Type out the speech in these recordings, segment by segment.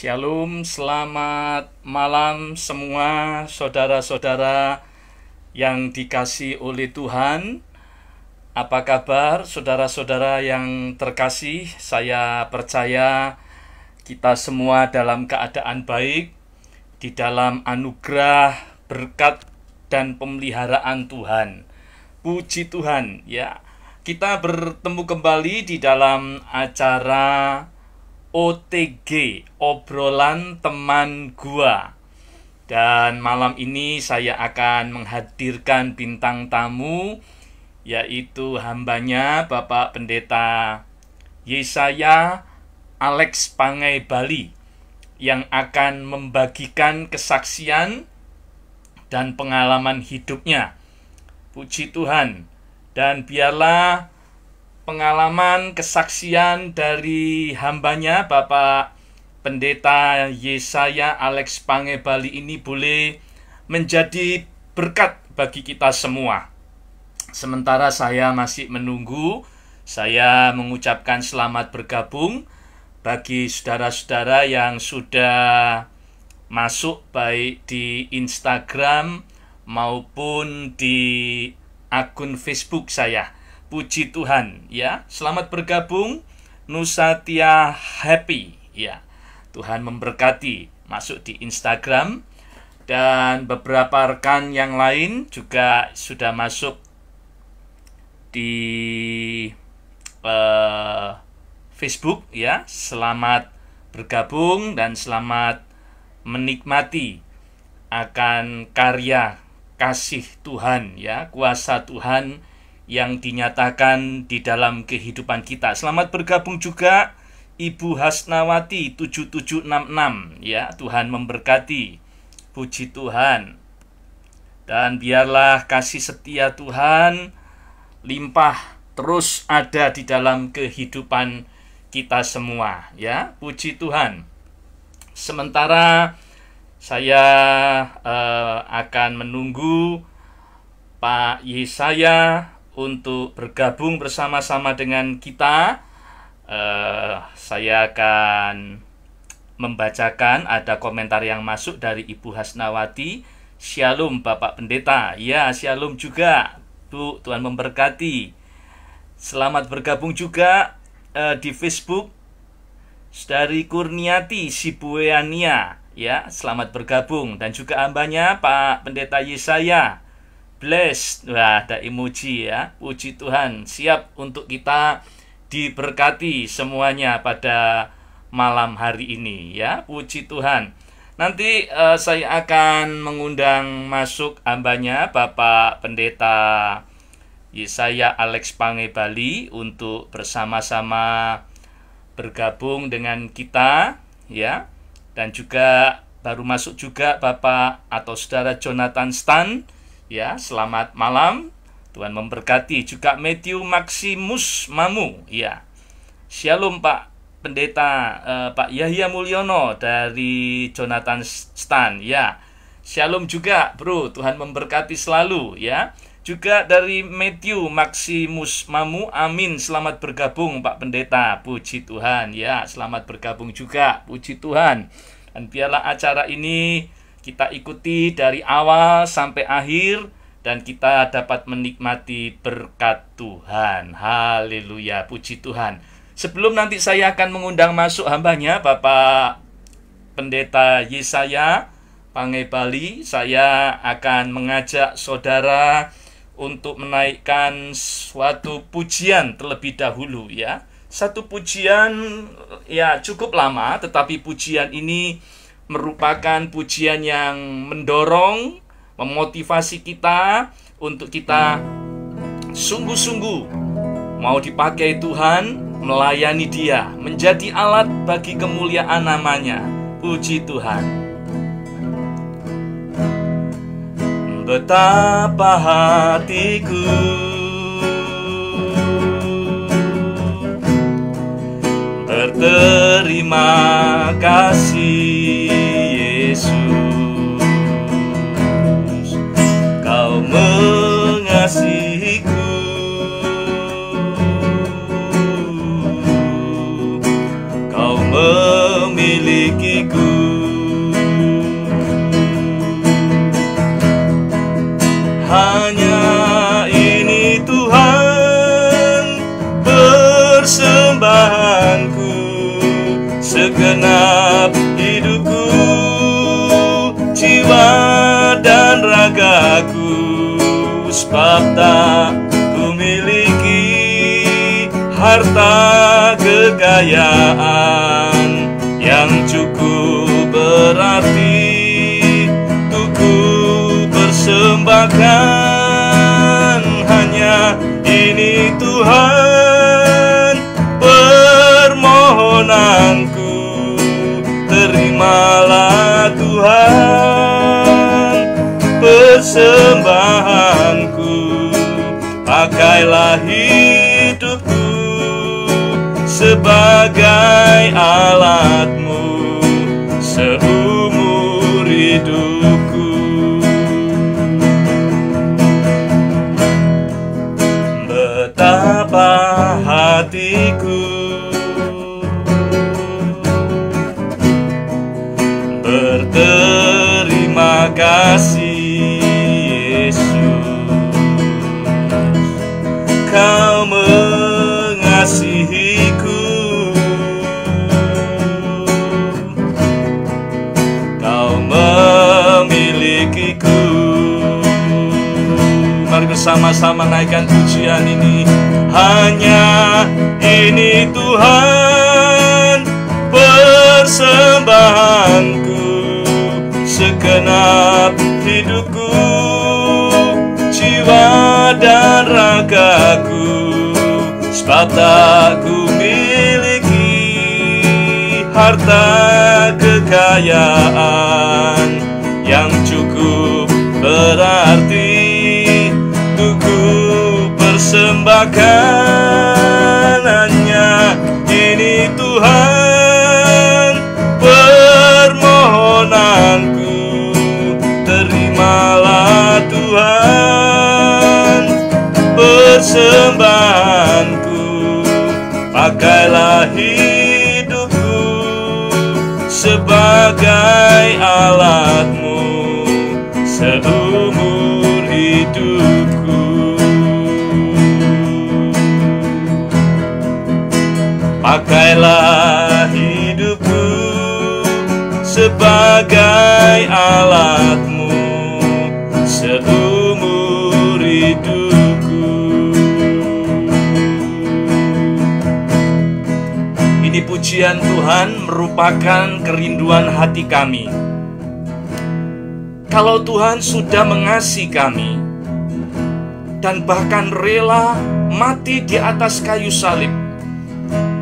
Shalom, selamat malam semua saudara-saudara yang dikasihi oleh Tuhan. Apa kabar saudara-saudara yang terkasih? Saya percaya kita semua dalam keadaan baik, di dalam anugerah, berkat, dan pemeliharaan Tuhan. Puji Tuhan, ya. Kita bertemu kembali di dalam acara OTG, obrolan teman gua. Dan malam ini saya akan menghadirkan bintang tamu, yaitu hambanya Bapak Pendeta Yesaya Alex Pangaibali, yang akan membagikan kesaksian dan pengalaman hidupnya. Puji Tuhan. Dan biarlah pengalaman kesaksian dari hambanya Bapak Pendeta Yesaya Alex Pangaibali ini boleh menjadi berkat bagi kita semua. Sementara saya masih menunggu, saya mengucapkan selamat bergabung bagi saudara-saudara yang sudah masuk baik di Instagram maupun di akun Facebook saya. Puji Tuhan, ya. Selamat bergabung, Nusatia Happy, ya. Tuhan memberkati. Masuk di Instagram, dan beberapa rekan yang lain juga sudah masuk di Facebook, ya. Selamat bergabung dan selamat menikmati akan karya kasih Tuhan, ya, kuasa Tuhan yang dinyatakan di dalam kehidupan kita. Selamat bergabung juga Ibu Hasnawati 7766, ya. Tuhan memberkati. Puji Tuhan. Dan biarlah kasih setia Tuhan limpah terus ada di dalam kehidupan kita semua, ya. Puji Tuhan. Sementara saya akan menunggu Pak Yesaya untuk bergabung bersama-sama dengan kita. Saya akan membacakan, ada komentar yang masuk dari Ibu Hasnawati. Shalom Bapak Pendeta. Ya, shalom juga Bu, Tuhan memberkati. Selamat bergabung juga di Facebook dari Kurniati Sibueania, ya. Selamat bergabung. Dan juga hambanya Pak Pendeta Yesaya blessed. Wah, ada emoji, ya. Puji Tuhan. Siap untuk kita diberkati semuanya pada malam hari ini, ya. Puji Tuhan. Nanti saya akan mengundang masuk hambanya Bapak Pendeta Yesaya Alex Pangaibali untuk bersama-sama bergabung dengan kita, ya. Dan juga baru masuk juga Bapak atau Saudara Jonathan Stan. Ya, selamat malam. Tuhan memberkati. Juga Matthew Maximus Mamu, ya. Shalom Pak Pendeta, Pak Yahya Mulyono dari Jonathan Stan, ya. Shalom juga, Bro. Tuhan memberkati selalu, ya. Juga dari Matthew Maximus Mamu, amin. Selamat bergabung Pak Pendeta. Puji Tuhan, ya. Selamat bergabung juga. Puji Tuhan. Dan biarlah acara ini kita ikuti dari awal sampai akhir, dan kita dapat menikmati berkat Tuhan. Haleluya, puji Tuhan. Sebelum nanti saya akan mengundang masuk hambanya Bapak Pendeta Yesaya Pangaibali, saya akan mengajak saudara untuk menaikkan suatu pujian terlebih dahulu, ya. Satu pujian, ya, cukup lama, tetapi pujian ini merupakan pujian yang mendorong, memotivasi kita untuk kita sungguh-sungguh mau dipakai Tuhan, melayani Dia, menjadi alat bagi kemuliaan namanya. Puji Tuhan. Betapa hatiku berterima kasih, Yesus, Kau mengasihiku, Kau memilih milikiku. Hanya ini Tuhan persembahanku, segenap hidupku, jiwa dan ragaku, sebab tak ku miliki harta kekayaan yang cukup berarti untuk ku persembahkan. Hanya ini Tuhan permohonanku, terimalah Tuhan persembahanku. Pakailah hidupku sebagai alatmu seumur hidupku. Betapa hatiku berterima kasih, Yesus, Kau mengasihiku, Kau memilikiku. Mari bersama-sama naikkan pujian ini. Hanya ini Tuhan persembahanku, segenap hidupku, jiwa dan ragaku, sebab tak ku miliki harta kekayaan yang cukup berarti untuk ku persembahkan. Hanya ini Tuhan permohonanku, terimalah Tuhan persembahanku. Pakailah hidupku sebagai alatmu seumur hidupku. Pakailah hidupku sebagai alatmu seumur hidupku. Ini pujian Tuhan merupakan kerinduan hati kami. Kalau Tuhan sudah mengasihi kami dan bahkan rela mati di atas kayu salib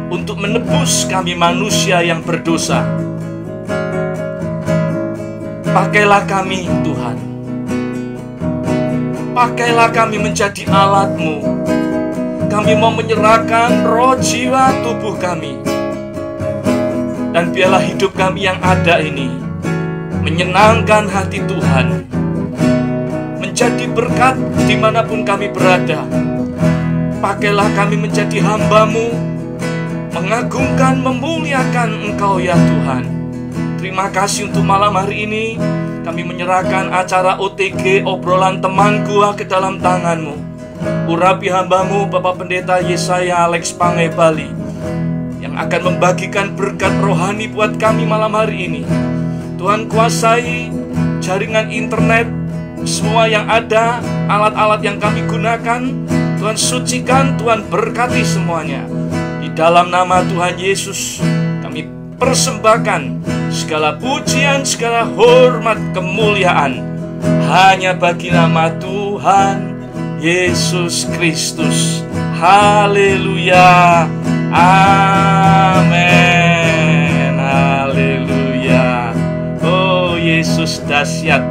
untuk menebus kami manusia yang berdosa, pakailah kami Tuhan. Pakailah kami menjadi alat-Mu. Kami mau menyerahkan roh, jiwa, tubuh kami. Dan biarlah hidup kami yang ada ini menyenangkan hati Tuhan, menjadi berkat dimanapun kami berada. Pakailah kami menjadi hamba-Mu, mengagungkan, memuliakan Engkau ya Tuhan. Terima kasih untuk malam hari ini. Kami menyerahkan acara OTG, obrolan teman gua, ke dalam tangan-Mu. Urapi hamba-Mu Bapak Pendeta Yesaya Alex Pangai Bali, yang akan membagikan berkat rohani buat kami malam hari ini. Tuhan kuasai jaringan internet, semua yang ada, alat-alat yang kami gunakan. Tuhan sucikan, Tuhan berkati semuanya. Di dalam nama Tuhan Yesus kami persembahkan segala pujian, segala hormat, kemuliaan hanya bagi nama Tuhan Yesus Kristus. Haleluya. Amin. Haleluya. Oh, Yesus dahsyat.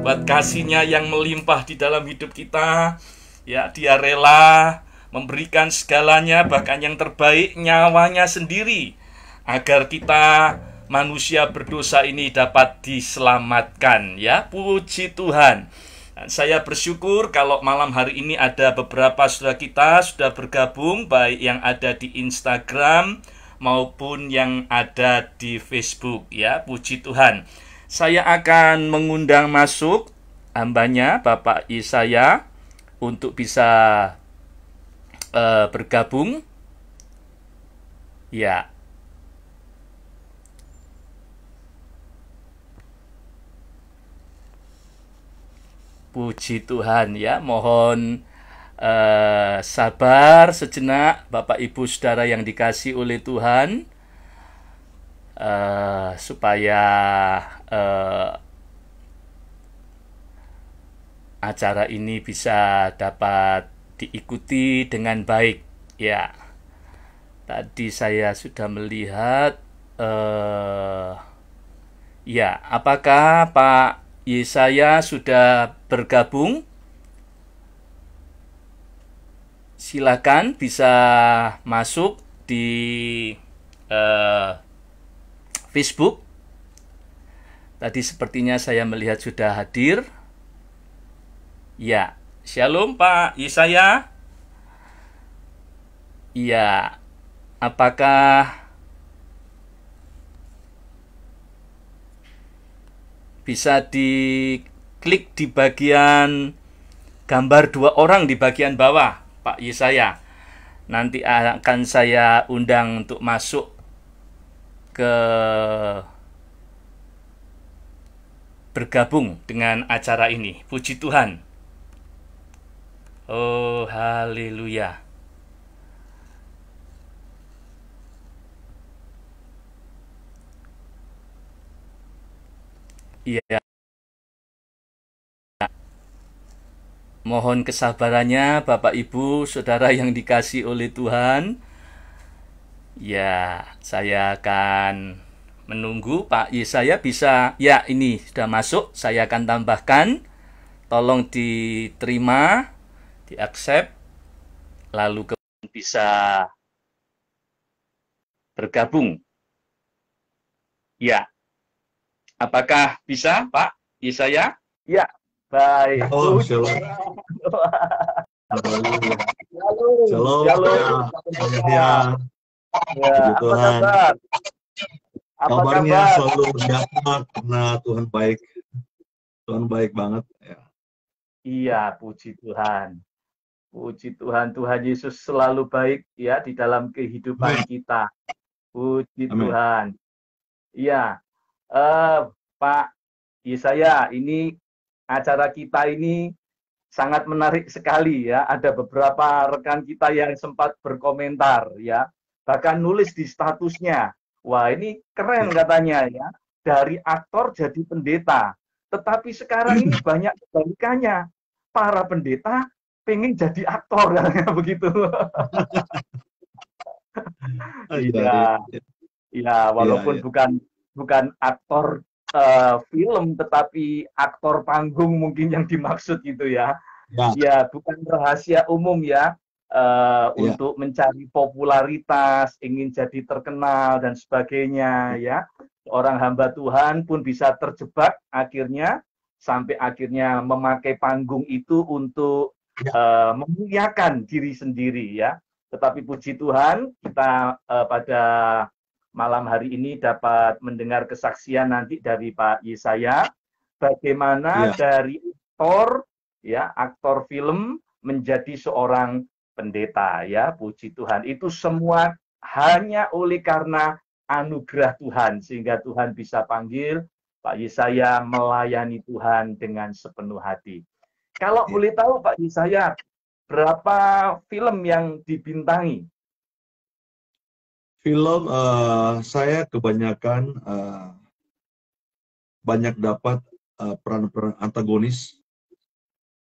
Buat kasih-Nya yang melimpah di dalam hidup kita. Ya, Dia rela memberikan segalanya, bahkan yang terbaik, nyawanya sendiri, agar kita manusia berdosa ini dapat diselamatkan. Ya, puji Tuhan. Dan saya bersyukur kalau malam hari ini ada beberapa saudara kita sudah bergabung, baik yang ada di Instagram maupun yang ada di Facebook ya. Puji Tuhan. Saya akan mengundang masuk hambanya Bapak Yesaya untuk bisa bergabung. Ya. Puji Tuhan ya. Mohon sabar sejenak Bapak Ibu Saudara yang dikasihi oleh Tuhan, supaya acara ini bisa dapat diikuti dengan baik ya. Tadi saya sudah melihat ya, apakah Pak Yesaya sudah bergabung? Silakan bisa masuk di Facebook. Tadi sepertinya saya melihat sudah hadir. Ya, Shalom Pak Yesaya. Ya, apakah bisa diklik di bagian gambar 2 orang di bagian bawah, Pak Yesaya? Nanti akan saya undang untuk masuk ke bergabung dengan acara ini. Puji Tuhan. Oh, haleluya. Iya. Mohon kesabarannya Bapak Ibu Saudara yang dikasihi oleh Tuhan. Ya, saya akan menunggu Pak Yesaya bisa. Ya, ini sudah masuk. Saya akan tambahkan. Tolong diterima, di-accept, lalu kemudian bisa bergabung. Ya, apakah bisa Pak Yesaya? Ya, baik. Oh, shalom. Shalom. Shalom. Ya. Ya, apa kabar? Kabarnya selalu sehat karena Tuhan baik. Tuhan baik banget. Ya. Iya, puji Tuhan. Puji Tuhan, Tuhan Yesus selalu baik ya di dalam kehidupan kita. Puji Amin. Tuhan. Iya, Pak Yesaya, ini acara kita ini sangat menarik sekali ya. Ada beberapa rekan kita yang sempat berkomentar ya, bahkan nulis di statusnya. Wah, ini keren katanya ya. Dari aktor jadi pendeta. Tetapi sekarang ini banyak kebalikannya. Para pendeta pengen jadi aktor begitu. Iya. Ya, walaupun bukan aktor film, tetapi aktor panggung mungkin yang dimaksud gitu ya. Ya, bukan rahasia umum ya, untuk mencari popularitas, ingin jadi terkenal dan sebagainya ya. Orang hamba Tuhan pun bisa terjebak akhirnya, sampai akhirnya memakai panggung itu untuk memuliakan diri sendiri ya. Tetapi puji Tuhan, kita pada malam hari ini dapat mendengar kesaksian nanti dari Pak Yesaya, bagaimana dari aktor film menjadi seorang pendeta ya. Puji Tuhan, itu semua hanya oleh karena anugerah Tuhan, sehingga Tuhan bisa panggil Pak Yesaya melayani Tuhan dengan sepenuh hati. Kalau boleh tahu Pak Yesaya, berapa film yang dibintangi? Film saya kebanyakan banyak dapat peran-peran antagonis,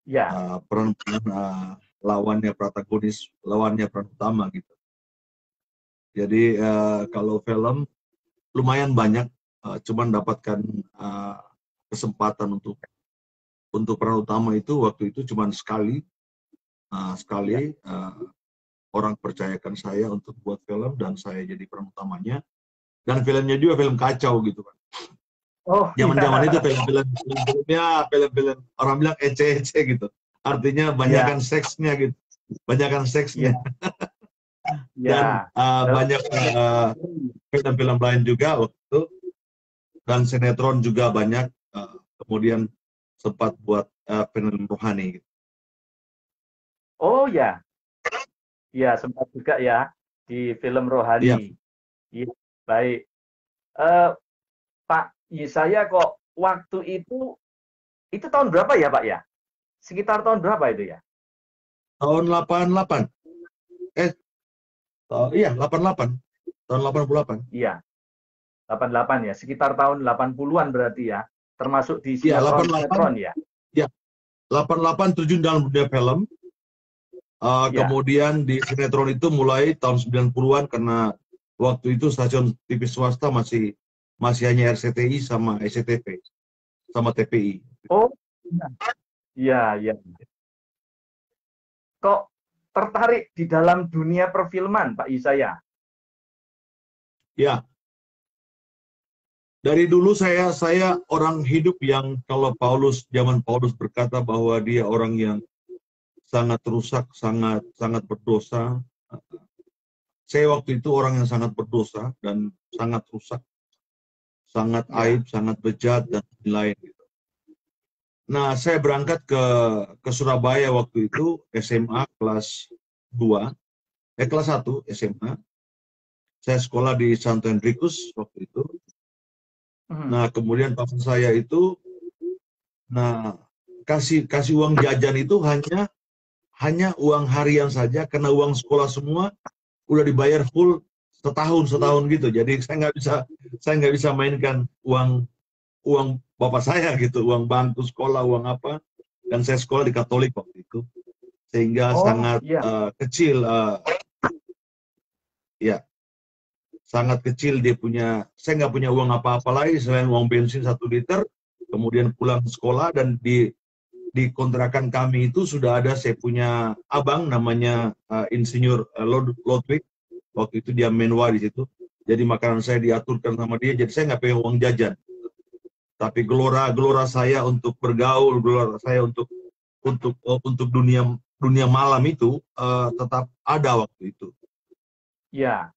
ya, peran-peran lawannya protagonis, lawannya peran utama gitu. Jadi kalau film lumayan banyak, cuman dapatkan kesempatan untuk peran utama itu waktu itu cuman sekali orang percayakan saya untuk buat film dan saya jadi peran utamanya, dan filmnya juga film kacau gitu kan. Oh, zaman-zaman itu film-filmnya film-film orang bilang ece-ece gitu, artinya banyakkan seksnya gitu, banyakkan seksnya. Dan Ya. banyak film-film lain juga waktu itu, dan sinetron juga banyak. Kemudian sempat buat film rohani. Oh ya, ya sempat juga ya di film Iya, Rohani. Iya, baik. Eh, Pak Yesaya kok waktu itu tahun berapa ya Pak ya? Sekitar tahun berapa itu ya? tahun 88. Eh, iya 88. Tahun 88. Iya, 88 ya. Sekitar tahun 80-an berarti ya. Termasuk di Iya, 88. sinetron-sinetron ya. Ya, 88 terjun dalam dunia film. Ya. Kemudian di sinetron itu mulai tahun 90-an karena waktu itu stasiun TV swasta masih masih hanya RCTI sama SCTV sama TPI. Oh, iya, iya. Kok tertarik di dalam dunia perfilman, Pak Yesaya? Ya, dari dulu saya orang hidup yang kalau zaman Paulus berkata bahwa dia orang yang sangat rusak, sangat sangat berdosa. Saya waktu itu orang yang sangat berdosa dan sangat rusak, sangat Ya. aib, sangat bejat dan lain-lain. Nah, saya berangkat ke Surabaya waktu itu SMA kelas 2, kelas 1 SMA. Saya sekolah di Santo Henrikus waktu itu. Hmm. Nah, kemudian papa saya itu kasih uang jajan itu hanya uang harian saja karena uang sekolah semua udah dibayar full setahun gitu. Jadi saya nggak bisa mainkan uang uang bapak saya gitu, uang bangku sekolah, uang apa. Dan saya sekolah di Katolik waktu itu, sehingga Oh, sangat iya. kecil, ya sangat kecil dia punya. Saya nggak punya uang apa-apa lagi selain uang bensin 1 liter. Kemudian pulang sekolah dan di kontrakan kami itu sudah ada, saya punya abang namanya Insinyur Lodwig. Waktu itu dia menwa di situ. Jadi makanan saya diaturkan sama dia. Jadi saya nggak pegang uang jajan. Tapi gelora saya untuk bergaul, gelora saya untuk dunia malam itu tetap ada waktu itu. Iya.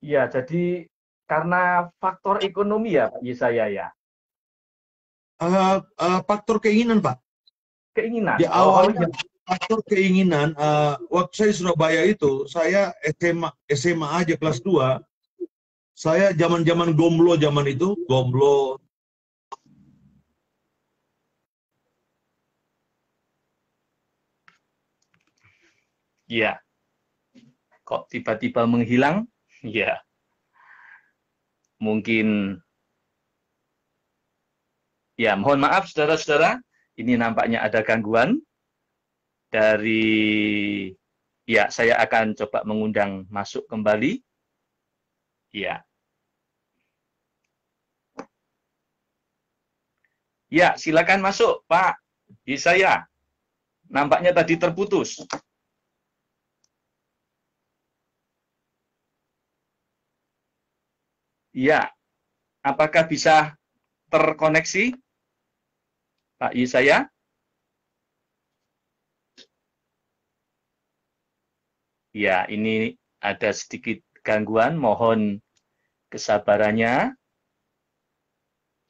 Iya, jadi karena faktor ekonomi ya, Pak Yesaya ya. Faktor keinginan, Pak. Di Keinginan. Oh, awalnya iya. faktor keinginan. Waktu saya di Surabaya itu, saya SMA aja kelas 2. Saya zaman gomblo, zaman itu gomblo. Iya. Kok tiba-tiba menghilang? Iya. Mungkin ya, mohon maaf saudara-saudara. Ini nampaknya ada gangguan dari ya, saya akan coba mengundang masuk kembali. Ya. Ya, silakan masuk, Pak Yesaya. Nampaknya tadi terputus. Ya, apakah bisa terkoneksi, Pak Yesaya? Ya, ini ada sedikit gangguan. Mohon kesabarannya,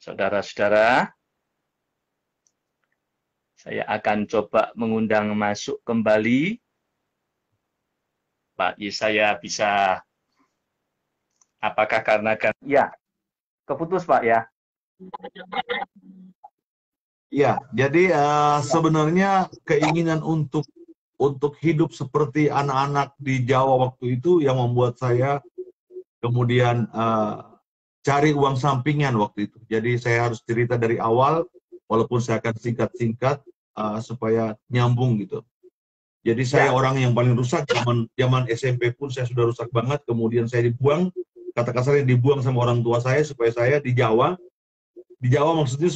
saudara-saudara. Saya akan coba mengundang masuk kembali. Pak Yesaya bisa, apakah karena ya, keputus Pak ya? Ya, jadi sebenarnya keinginan untuk hidup seperti anak-anak di Jawa waktu itu yang membuat saya kemudian cari uang sampingan waktu itu. Jadi saya harus cerita dari awal, walaupun saya akan singkat-singkat supaya nyambung gitu. Jadi saya Ya. orang yang paling rusak, zaman SMP pun saya sudah rusak banget. Kemudian saya dibuang, kata kasarnya dibuang sama orang tua saya supaya saya di Jawa maksudnya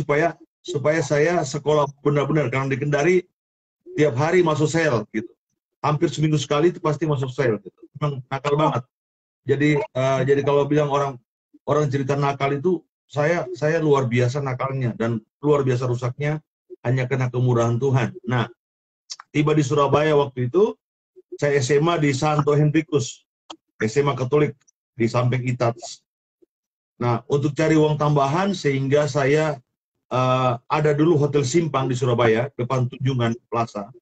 supaya saya sekolah benar-benar, karena di Kendari tiap hari masuk sel gitu. Hampir seminggu sekali itu pasti masuk sel gitu. Memang nakal Oh, banget. Jadi kalau bilang orang cerita nakal itu, saya luar biasa nakalnya dan luar biasa rusaknya hanya karena kemurahan Tuhan. Nah, tiba di Surabaya waktu itu, saya SMA di Santo Henrikus, SMA Katolik di samping ITATS. Nah, untuk cari uang tambahan sehingga saya ada dulu Hotel Simpang di Surabaya, depan Tunjungan Plaza.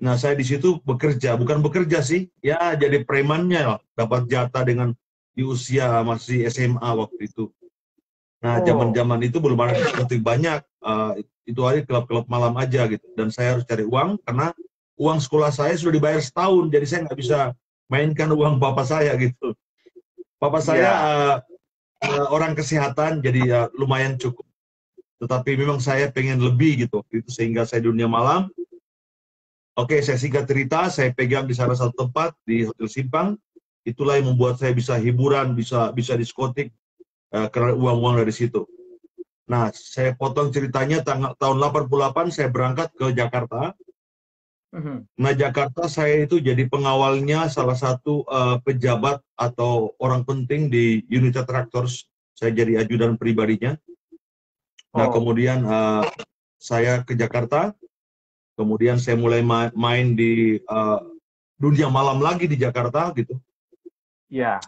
Nah, saya di situ bekerja, bukan bekerja sih, ya jadi premannya lah, dapat jatah dengan di usia masih SMA waktu itu. Nah, Oh, zaman-zaman itu belum ada diskotik banyak, itu hari klub-klub malam aja gitu. Dan saya harus cari uang karena uang sekolah saya sudah dibayar setahun, jadi saya nggak bisa mainkan uang bapak saya gitu. Bapak saya iya. orang kesehatan, jadi lumayan cukup. Tetapi memang saya pengen lebih gitu waktu itu, sehingga saya dunia malam. Oke, saya singkat cerita, saya pegang di salah satu tempat di Hotel Simpang. Itulah yang membuat saya bisa hiburan, bisa diskotik karena uang-uang dari situ. Nah, saya potong ceritanya tahun 88 saya berangkat ke Jakarta. Mhm. Nah, Jakarta saya itu jadi pengawalnya salah satu pejabat atau orang penting di Unita Tractors. Saya jadi ajudan pribadinya. Nah, Oh, kemudian saya ke Jakarta, kemudian saya mulai main di dunia malam lagi di Jakarta gitu, iya.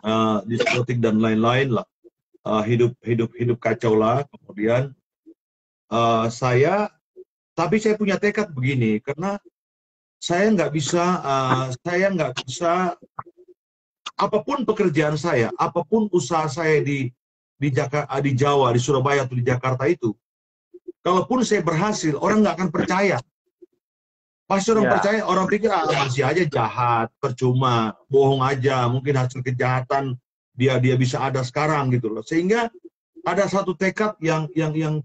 diskotik dan lain-lain lah. Hidup hidup hidup kacau lah. Kemudian saya, tapi saya punya tekad begini karena saya nggak bisa apapun pekerjaan saya, apapun usaha saya di Jakarta, di Jawa, di Surabaya atau di Jakarta itu, kalaupun saya berhasil, orang nggak akan percaya. Pasti orang Iya. percaya, orang pikir masih aja jahat, percuma, bohong aja, mungkin hasil kejahatan dia bisa ada sekarang gitu loh. Sehingga ada satu tekad yang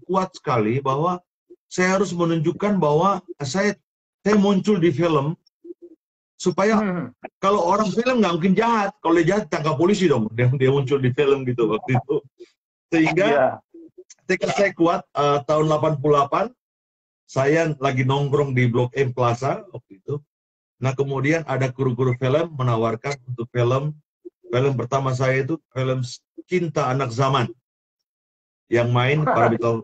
kuat sekali bahwa saya harus menunjukkan bahwa saya muncul di film supaya Mhm. kalau orang film nggak mungkin jahat, kalau dia jahat tangkap polisi dong, dia muncul di film gitu waktu itu. Sehingga Iya. tekad saya kuat. Tahun 88 saya lagi nongkrong di Blok M Plaza waktu itu. Nah, kemudian ada kru-kru film menawarkan untuk film pertama saya itu film Cinta Anak Zaman, yang main Paramitha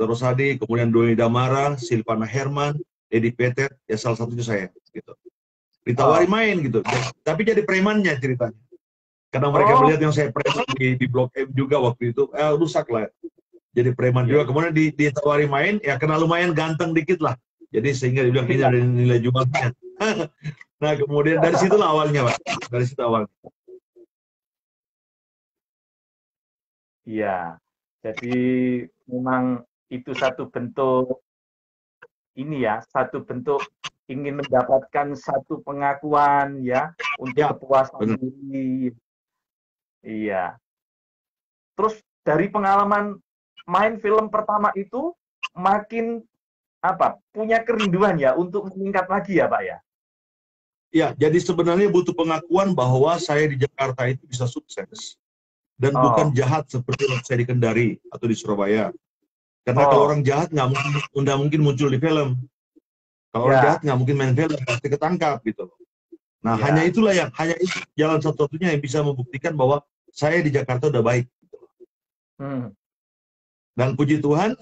Rosadi, kemudian Doni Damara, Silvana Herman, Edi Petet, ya salah satunya saya gitu. Ditawari Oh. main gitu, tapi jadi premannya ceritanya. Karena mereka Oh, melihat yang saya preman di Blok M juga waktu itu, rusak lah. Jadi preman iya, juga. iya. Kemudian ditawari main, ya kena lumayan ganteng dikit lah. Jadi sehingga dibilang ini Iya. ada nilai jualnya. Nah, kemudian dari situlah awalnya, Pak. Dari situ awal. Iya. Jadi memang itu satu bentuk ini ya, satu bentuk ingin mendapatkan satu pengakuan ya untuk Ya, kepuasan benar. diri. Iya. Terus dari pengalaman main film pertama itu makin apa? Punya kerinduan ya untuk meningkat lagi ya, Pak ya. Ya, jadi sebenarnya butuh pengakuan bahwa saya di Jakarta itu bisa sukses. Dan bukan Oh, jahat seperti yang saya di Kendari atau di Surabaya. Karena kalau oh, orang jahat nggak mungkin muncul di film. Kalau orang jahat ya, nggak mungkin main film, pasti ketangkap gitu. Nah, ya. hanya itu jalan satu-satunya yang bisa membuktikan bahwa saya di Jakarta udah baik. Hmm. Dan puji Tuhan,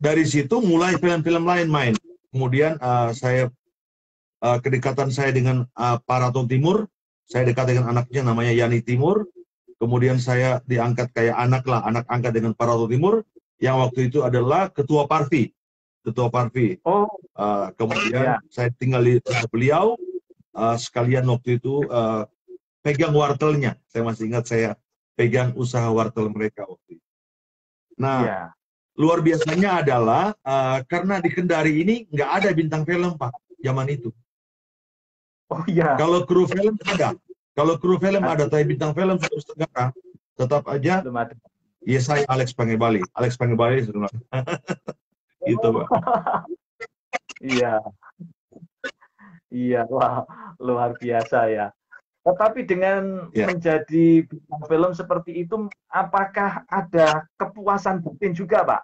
dari situ mulai film-film lain main. Kemudian kedekatan saya dengan Paraton Timur, saya dekat dengan anaknya namanya Yani Timur. Kemudian saya diangkat kayak anak lah, anak angkat dengan Paraton Timur, yang waktu itu adalah ketua Parvi. Ketua Parvi. Oh, Kemudian ya, saya tinggal di beliau, sekalian waktu itu pegang wartelnya. Saya masih ingat saya pegang usaha wartel mereka waktu itu. Nah, iya. luar biasanya adalah karena di Kendari ini nggak ada bintang film, Pak, zaman itu. Oh iya. Kalau kru film ada, kalau kru film ada, Ada, tapi bintang film terus negara tetap aja. belum ada. Ya saya Alex Pangebali, sebenarnya itu, Oh, Pak. iya, iya, wah, luar biasa ya. Tetapi dengan Ya, menjadi bintang film seperti itu, apakah ada kepuasan batin juga, Pak?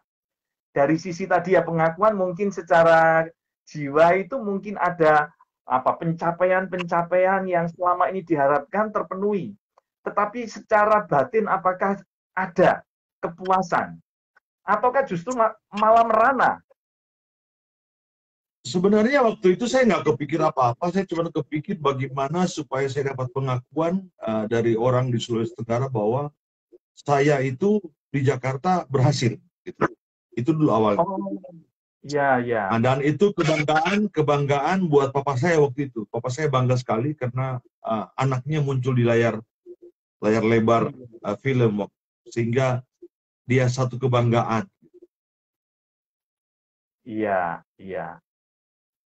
Dari sisi tadi ya pengakuan mungkin secara jiwa itu mungkin ada apa pencapaian-pencapaian yang selama ini diharapkan terpenuhi. Tetapi secara batin apakah ada kepuasan? Ataukah justru malah merana? Sebenarnya waktu itu saya nggak kepikir apa-apa, saya cuma kepikir bagaimana supaya saya dapat pengakuan dari orang di Sulawesi Tenggara bahwa saya itu di Jakarta berhasil. Gitu. Itu dulu awalnya. Oh, ya, ya. Dan itu kebanggaan buat papa saya waktu itu. Papa saya bangga sekali karena anaknya muncul di layar lebar film, sehingga dia satu kebanggaan. Iya, iya.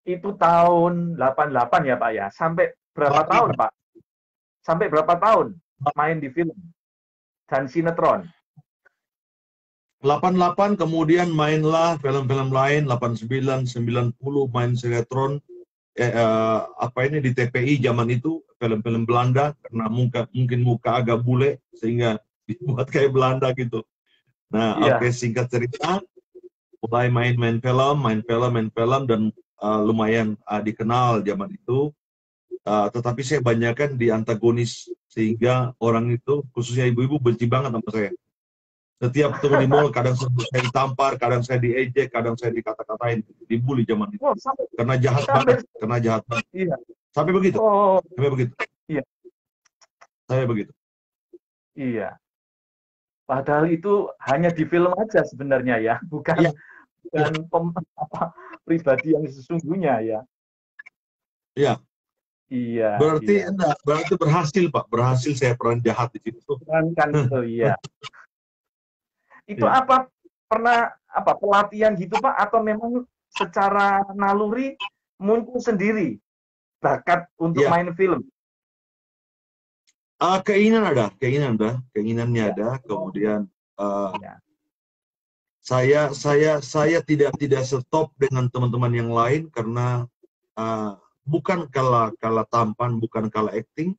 Itu tahun 88 ya Pak ya. Sampai berapa tahun Pak? Sampai berapa tahun main di film dan sinetron? 88 kemudian mainlah film-film lain, 89, 90 main sinetron, di TPI zaman itu, film-film Belanda, karena mungkin muka agak bule, sehingga dibuat kayak Belanda gitu. Nah, Iya. singkat cerita, mulai main film, dan lumayan dikenal zaman itu. Tetapi saya banyakkan di antagonis, sehingga orang itu, khususnya ibu-ibu, benci banget sama saya. Setiap ketemu di mall, kadang saya ditampar, kadang saya diejek, kadang saya dikata-katain, dibully zaman itu. Oh, Karena jahat sampai banget, karena jahat banget. iya. Sampai begitu, Oh, sampai begitu, iya, sampai begitu. iya. Padahal itu hanya di film aja sebenarnya ya, Iya, bukan iya, bukan pribadi yang sesungguhnya ya. iya. Iya, Berarti iya. enggak, berarti berhasil Pak, berhasil saya peran jahat di situ. Kan itu iya. Itu Iya, apa pernah apa pelatihan gitu Pak atau memang secara naluri muncul sendiri bakat untuk iya. main film? Keinginannya Ya. ada. Oh, Kemudian uh, ya. saya tidak stop dengan teman-teman yang lain karena uh, bukan kalah tampan, bukan kalah acting,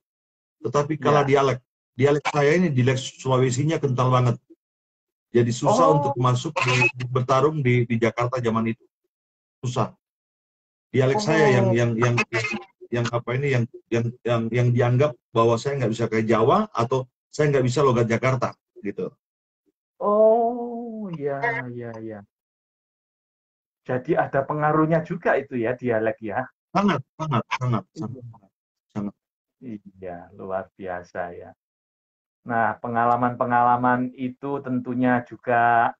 tetapi kalah Ya. dialek. Dialek saya ini dialek Sulawesinya kental banget. Jadi susah untuk Oh, masuk bertarung di Jakarta zaman itu. Susah. Dialek saya oh, yang apa ini yang dianggap bahwa saya nggak bisa kayak Jawa atau saya nggak bisa logat Jakarta gitu. oh, ya, ya, ya. Jadi ada pengaruhnya juga itu ya dialek ya. Sangat, sangat, sangat, sangat, Iya. sangat. Iya, luar biasa ya. Nah, pengalaman-pengalaman itu tentunya juga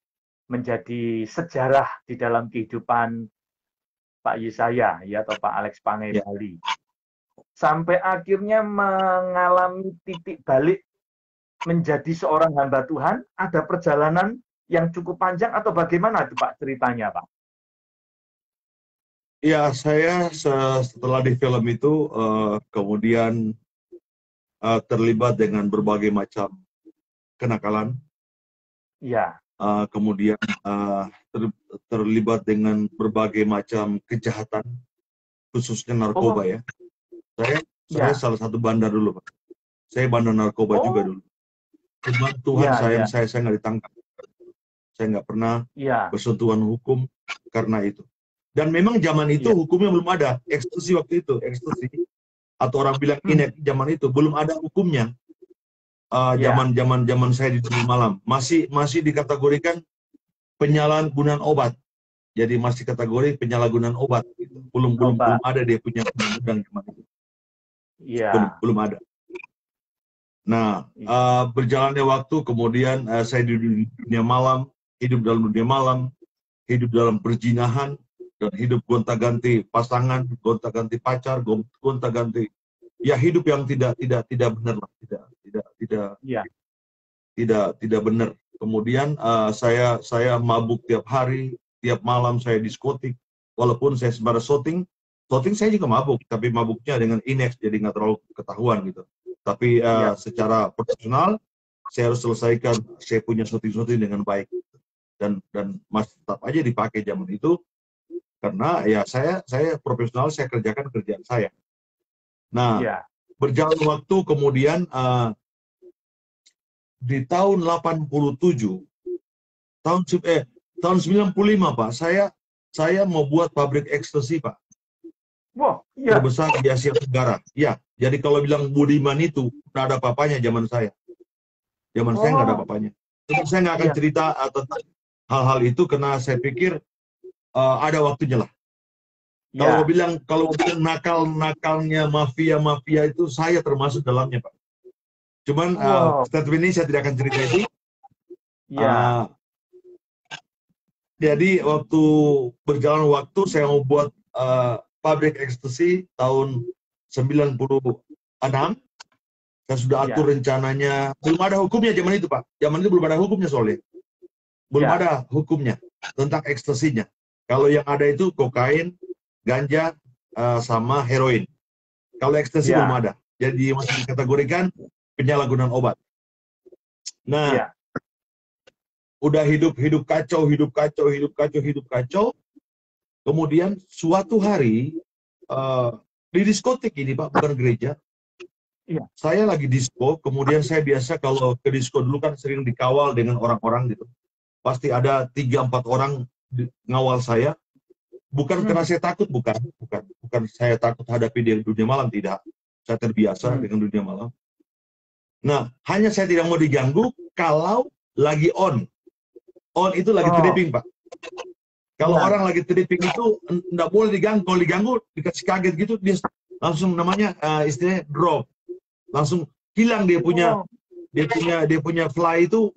menjadi sejarah di dalam kehidupan Pak Yesaya ya atau Pak Alex Ya. Pangebali. Sampai akhirnya mengalami titik balik menjadi seorang hamba Tuhan, ada perjalanan yang cukup panjang atau bagaimana itu Pak ceritanya Pak? Ya, saya setelah di film itu kemudian terlibat dengan berbagai macam kenakalan, Iya. kemudian terlibat dengan berbagai macam kejahatan, khususnya narkoba Oh, ya. Saya iya. salah satu bandar dulu, Pak. Saya bandar narkoba juga Oh, dulu. Cuman Tuhan iya, sayang iya, saya nggak ditangkap. Saya nggak pernah iya, bersentuhan hukum karena itu. Dan memang zaman itu iya. hukumnya belum ada. Ekstasi waktu itu, ekstasi atau orang bilang Hmm, inek zaman itu belum ada hukumnya. iya. Zaman saya di dunia malam masih dikategorikan penyalahgunaan obat. Jadi masih kategori penyalahgunaan obat. Gitu. Belum Obat. ada dia punya undang-undang zaman itu. Iya, Belum ada. Nah, iya. berjalannya waktu, kemudian saya di dunia malam, hidup dalam dunia malam, hidup dalam perzinahan, dan hidup gonta-ganti pasangan, gonta-ganti pacar, gonta-ganti, ya hidup yang tidak benar lah, Iya. tidak benar. Kemudian saya mabuk tiap hari, tiap malam saya diskotik, walaupun saya sebagai shooting saya juga mabuk, tapi mabuknya dengan Inex, jadi nggak terlalu ketahuan gitu. Tapi Iya. secara profesional, saya harus selesaikan saya punya shooting dengan baik, dan masih tetap aja dipakai zaman itu karena ya saya profesional, saya kerjakan kerjaan saya. Nah, Iya. berjalan waktu kemudian di tahun 87, tahun tahun 95 Pak, saya mau buat pabrik ekstasi Pak, Wah, iya. terbesar di Asia Tenggara. Ya, jadi kalau bilang Budiman itu nggak ada papanya zaman saya. Zaman saya nggak ada Oh, papanya. Tapi saya nggak akan iya. cerita tentang hal-hal itu karena saya pikir ada waktunya lah. Kalau Ya. kalau bilang nakal-nakalnya mafia-mafia itu saya termasuk dalamnya, Pak. Cuman Wow. statement ini saya tidak akan cerita itu. Ya. Uh, jadi waktu berjalan waktu saya mau buat pabrik ekstasi tahun 96. Saya sudah atur Ya. rencananya. Belum ada hukumnya zaman itu, Pak. Zaman itu belum ada hukumnya soalnya. Belum Ya. ada hukumnya tentang ekstasinya. Kalau yang ada itu kokain, ganja, sama heroin. Kalau ekstasi belum Ya. ada. Jadi masih dikategorikan penyalahgunaan obat. Nah, Ya. udah hidup kacau, hidup kacau, hidup kacau, hidup kacau. Kemudian suatu hari di diskotik ini, Pak, bukan gereja. Iya. Saya lagi disko, kemudian saya biasa kalau ke disko dulu kan sering dikawal dengan orang-orang gitu. Pasti ada 3-4 orang ngawal saya. Bukan karena saya takut, bukan saya takut hadapi di dunia malam, tidak. Saya terbiasa dengan dunia malam. Nah, hanya saya tidak mau diganggu kalau lagi on. On itu lagi tripping, Pak. Kalau orang lagi tripping itu enggak boleh diganggu. Kalau diganggu dikasih kaget gitu, dia langsung namanya istilahnya drop. Langsung hilang dia punya fly itu,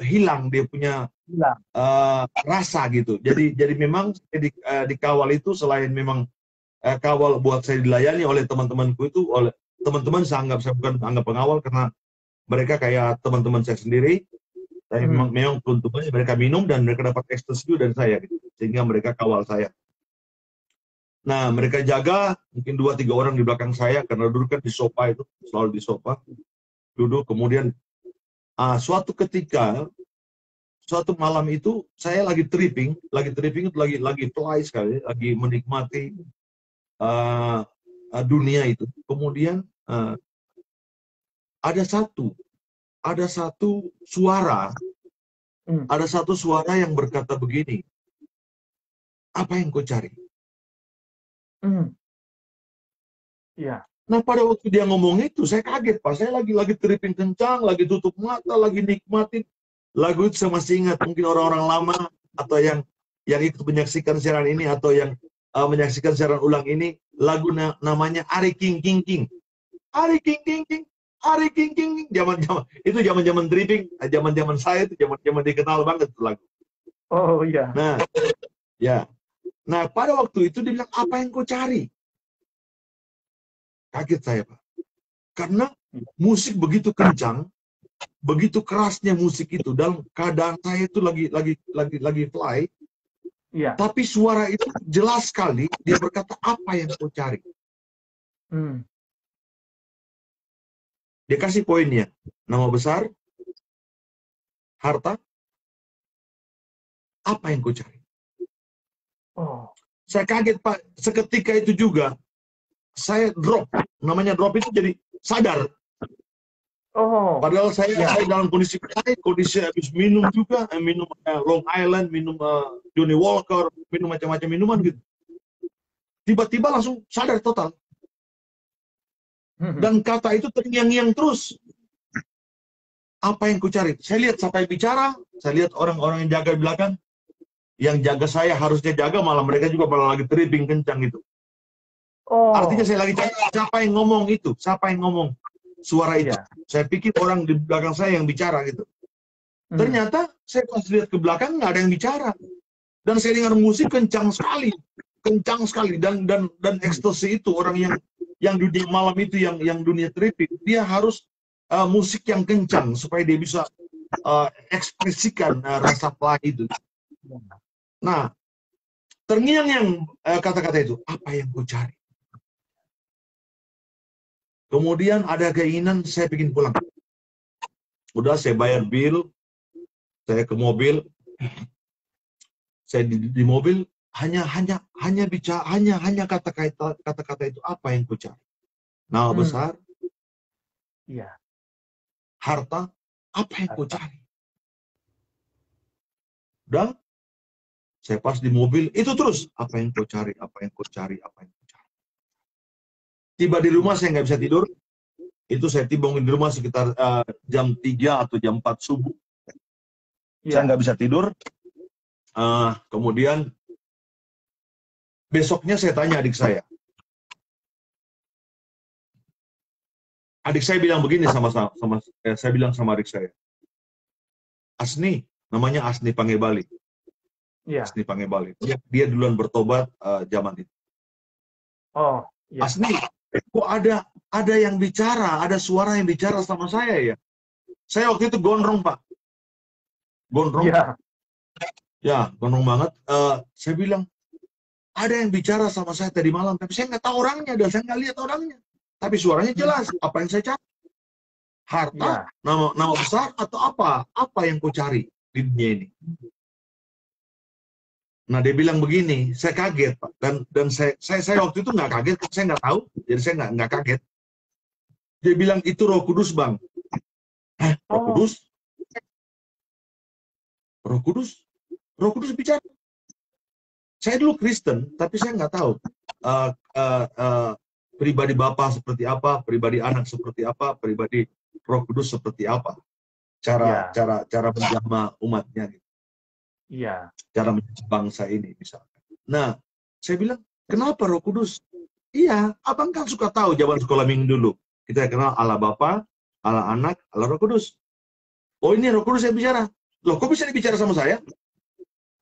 hilang dia punya rasa gitu. Jadi memang dikawal itu selain memang kawal buat saya dilayani oleh teman-temanku itu, oleh teman-teman saya anggap, saya bukan anggap pengawal karena mereka kayak teman-teman saya sendiri. Tapi memang keuntungannya mereka minum dan mereka dapat ekstasi dari saya gitu. Sehingga mereka kawal saya. Nah, mereka jaga mungkin 2-3 orang di belakang saya karena duduk kan di sofa itu, selalu di sofa. Duduk, kemudian suatu ketika, suatu malam itu saya lagi tripping itu lagi fly sekali, lagi menikmati dunia itu. Kemudian ada satu suara, yang berkata begini, apa yang kau cari? Iya. Nah, pada waktu dia ngomong itu, saya kaget, Pak. Saya lagi tripping kencang, lagi tutup mata, lagi nikmatin lagu itu. Saya masih ingat, mungkin orang-orang lama atau yang ikut menyaksikan siaran ini atau yang menyaksikan siaran ulang ini, lagu namanya Ari King King King. Ari King King King, Ari King King King. Zaman-zaman tripping, zaman-zaman saya itu zaman dikenal banget itu lagu. Oh iya. Nah, ya. Nah, pada waktu itu dia bilang, apa yang kau cari? Kaget saya, Pak. Karena musik begitu kencang, begitu kerasnya musik itu, dalam keadaan saya itu lagi fly. Iya. Tapi suara itu jelas sekali, dia berkata, apa yang kau cari? Dia kasih poinnya, nama besar, harta, apa yang kau cari? Saya kaget, Pak. Seketika itu juga, saya drop. Namanya drop itu jadi sadar. Padahal saya dalam kondisi habis minum juga, minum Long Island, minum Johnny Walker, minum macam-macam minuman gitu. Tiba-tiba langsung sadar total. Dan kata itu terngiang-ngiang terus. Apa yang ku cari? Saya lihat siapa yang bicara, saya lihat orang-orang yang jaga di belakang, yang jaga saya harusnya jaga, malah mereka juga malah lagi tripping kencang gitu. Artinya saya lagi cari siapa yang ngomong itu, siapa yang ngomong suara itu. Saya pikir orang di belakang saya yang bicara gitu. Ternyata saya pas lihat ke belakang nggak ada yang bicara. Dan saya dengar musik kencang sekali dan ekstasi itu, orang yang dunia malam itu, yang dunia tripping, dia harus musik yang kencang supaya dia bisa ekspresikan rasa play itu. Nah, terngiang yang kata-kata itu, apa yang kau cari? Kemudian ada keinginan saya ingin pulang. Udah saya bayar bill, saya ke mobil, saya di mobil hanya bicara hanya kata-kata itu, apa yang kau cari? Nama besar, harta, apa yang kau cari? Udah, saya pas di mobil itu terus, apa yang kau cari, apa yang kau cari, apa yang kau cari. Tiba di rumah saya nggak bisa tidur. Itu saya tiba di rumah sekitar jam 3 atau jam 4 subuh. Saya nggak bisa tidur. Kemudian besoknya saya tanya adik saya. Adik saya bilang begini saya bilang sama adik saya. Asni, namanya Asni Pangebali. Iya. Asni Pangebali. Dia duluan bertobat zaman itu. Oh, iya. Asni, kok ada yang bicara, ada suara yang bicara sama saya ya? Saya waktu itu gondrong, Pak. Gondrong. Iya. Ya, gondrong banget. Saya bilang, ada yang bicara sama saya tadi malam, tapi saya nggak tahu orangnya, dan saya nggak lihat orangnya. Tapi suaranya jelas, apa yang saya cari? Harta, Iya. nama besar, atau apa? Apa yang kau cari di dunia ini? Nah, dia bilang begini, saya kaget, Pak. Dan saya waktu itu nggak kaget, saya nggak tahu, jadi saya nggak kaget. Dia bilang, itu Roh Kudus, Bang. Roh Kudus? Roh Kudus? Roh Kudus bicara. Saya dulu Kristen, tapi saya nggak tahu pribadi Bapa seperti apa, pribadi anak seperti apa, pribadi Roh Kudus seperti apa, cara menjamah umatnya, gitu. Iya. Cara menjamah bangsa ini, misalkan. Nah, saya bilang, kenapa Roh Kudus? Iya, abang kan suka tahu zaman sekolah minggu dulu. Kita kenal Allah Bapa, Allah Anak, Allah Roh Kudus. Oh, ini Roh Kudus yang bicara. Loh, kok bisa dibicara sama saya?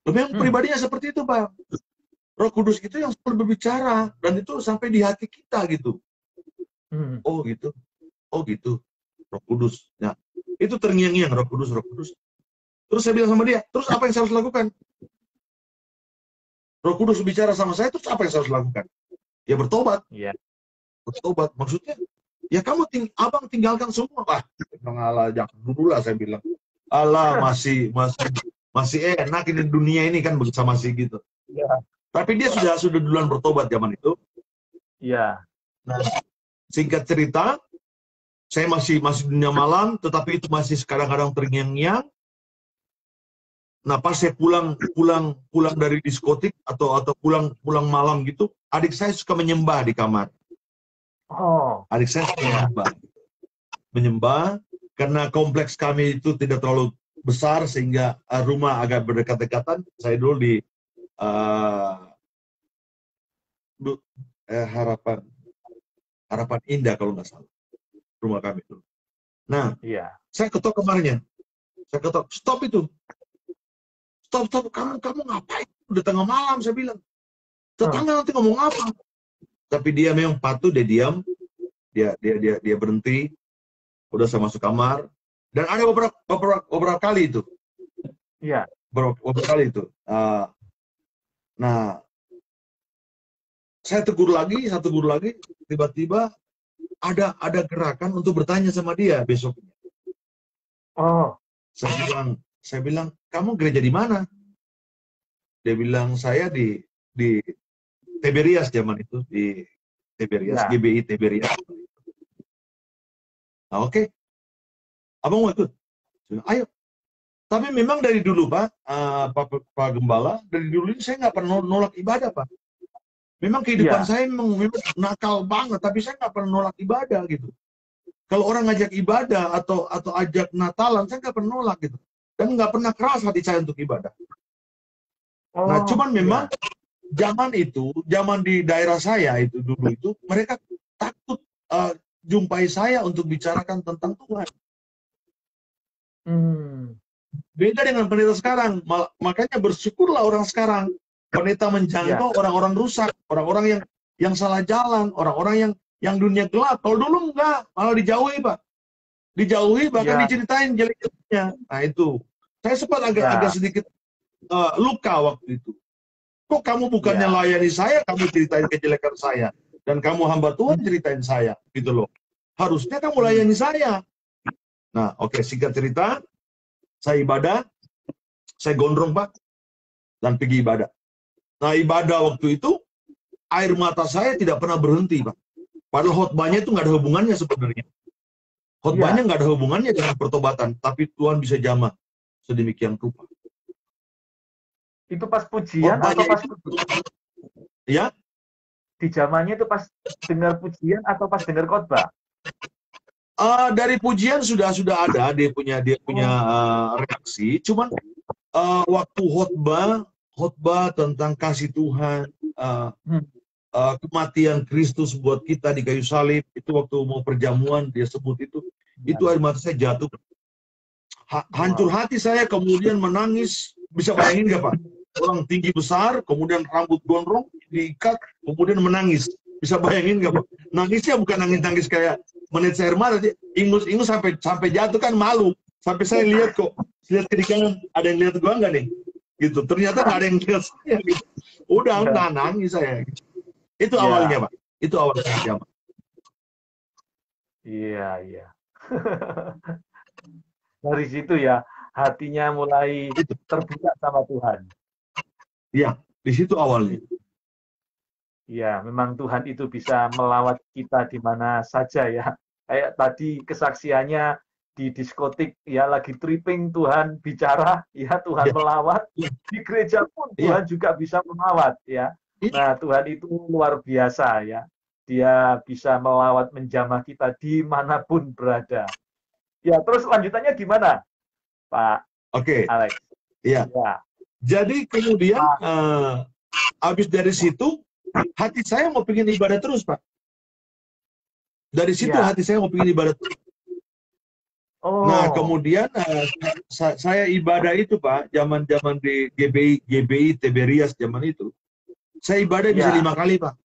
Loh, memang pribadinya seperti itu, Bang. Roh Kudus itu yang selalu berbicara, dan itu sampai di hati kita, gitu. Oh, gitu. Oh, gitu. Roh Kudus. Nah, itu terngiang-ngiang, Roh Kudus, Roh Kudus. Terus saya bilang sama dia, terus apa yang saya harus lakukan? Roh Kudus bicara sama saya, terus apa yang saya harus lakukan? Ya bertobat. Iya. Bertobat. Maksudnya, ya abang tinggalkan semua, lah. Allah, jangan dulu lah, saya bilang. Allah masih enak ini dunia ini kan bersama sih gitu. Iya. Tapi dia sudah duluan bertobat zaman itu. Iya. Nah, singkat cerita, saya masih dunia malam, tetapi itu masih kadang-kadang terngiang-ngiang. Nah, pas saya pulang dari diskotik atau pulang malam gitu, adik saya suka menyembah di kamar. Oh. Adik saya suka menyembah karena kompleks kami itu tidak terlalu besar sehingga rumah agak berdekat-dekatan. Saya dulu di Harapan Indah kalau nggak salah, rumah kami itu. Nah, saya ketok kamarnya, saya ketok, stop itu, stop, kamu ngapain? Udah tengah malam, saya bilang. Tetangga nanti ngomong apa? Tapi dia memang patuh, dia diam, dia berhenti. Udah saya masuk kamar, dan ada beberapa kali itu. Iya. Beberapa kali itu. Nah, saya tegur lagi, tiba-tiba ada gerakan untuk bertanya sama dia besoknya. Oh. Saya bilang, kamu gereja di mana? Dia bilang, saya di Tiberias zaman itu, di Tiberias, GBI Tiberias. Nah, oke. Abang mau ikut? Ayo. Tapi memang dari dulu, Pak Gembala, dari dulu ini saya nggak pernah nolak ibadah, Pak. Memang kehidupan saya memang nakal banget, tapi saya nggak pernah nolak ibadah gitu. Kalau orang ngajak ibadah atau ajak Natalan, saya nggak pernah nolak gitu. Dan nggak pernah keras hati saya untuk ibadah. Nah, cuman memang zaman di daerah saya itu dulu itu, mereka takut jumpai saya untuk bicarakan tentang Tuhan. Beda dengan pendeta sekarang. Makanya bersyukurlah orang sekarang. Pendeta menjangkau orang-orang rusak, orang-orang yang salah jalan, orang-orang yang dunia gelap. Kalau dulu enggak, malah dijauhi, Pak. Dijauhi, bahkan diceritain jelek-jeleknya. Nah, itu. Saya sempat agak sedikit luka waktu itu. Kok kamu bukannya layani saya, kamu ceritain kejelekan saya. Dan kamu hamba Tuhan ceritain saya. Gitu loh. Harusnya kamu layani saya. Nah, oke, singkat cerita, saya ibadah, saya gondrong, Pak, dan pergi ibadah. Nah, ibadah waktu itu, air mata saya tidak pernah berhenti, Pak. Padahal khotbahnya itu nggak ada hubungannya sebenarnya. Khotbahnya nggak ada hubungannya dengan pertobatan, tapi Tuhan bisa jamah sedemikian rupa. Itu pas pujian atau pas ya? Dijamahnya itu pas dengar pujian atau pas dengar khotbah? Dari pujian sudah ada, dia punya reaksi. Cuman waktu khotbah tentang kasih Tuhan, Hmm. Kematian Kristus buat kita di kayu salib, itu waktu mau perjamuan dia sebut itu air mata saya jatuh. Hancur hati saya, kemudian menangis. Bisa bayangin nggak Pak? Orang tinggi besar, kemudian rambut gondrong, diikat, kemudian menangis. Bisa bayangin nggak Pak? Nangisnya bukan nangis-nangis kayak menetes air mata, ingus-ingus sampai jatuh, kan malu. Sampai saya lihat kok, lihat kiri kanan, ada yang lihat gua nggak nih? Gitu. Ternyata nggak ada yang lihat saya. Gitu. Udah nggak nangis saya. Itu awalnya Pak. Itu awalnya Pak. Iya. Dari situ ya, hatinya mulai terbuka sama Tuhan. Iya, di situ awalnya. Iya, memang Tuhan itu bisa melawat kita di mana saja ya. Kayak tadi kesaksiannya di diskotik ya, lagi tripping Tuhan bicara, ya Tuhan melawat. Di gereja pun Tuhan juga bisa melawat ya. Nah, Tuhan itu luar biasa ya. Dia bisa melawat menjamah kita dimanapun berada. Ya, terus lanjutannya gimana, Pak Alex? Iya. Jadi kemudian habis dari situ, hati saya mau pengen ibadah terus, Pak. Dari situ hati saya mau pengen ibadah terus. Nah, kemudian saya ibadah itu, Pak, zaman-zaman di GBI Tiberias zaman itu. Saya ibadah bisa 5 kali, Pak.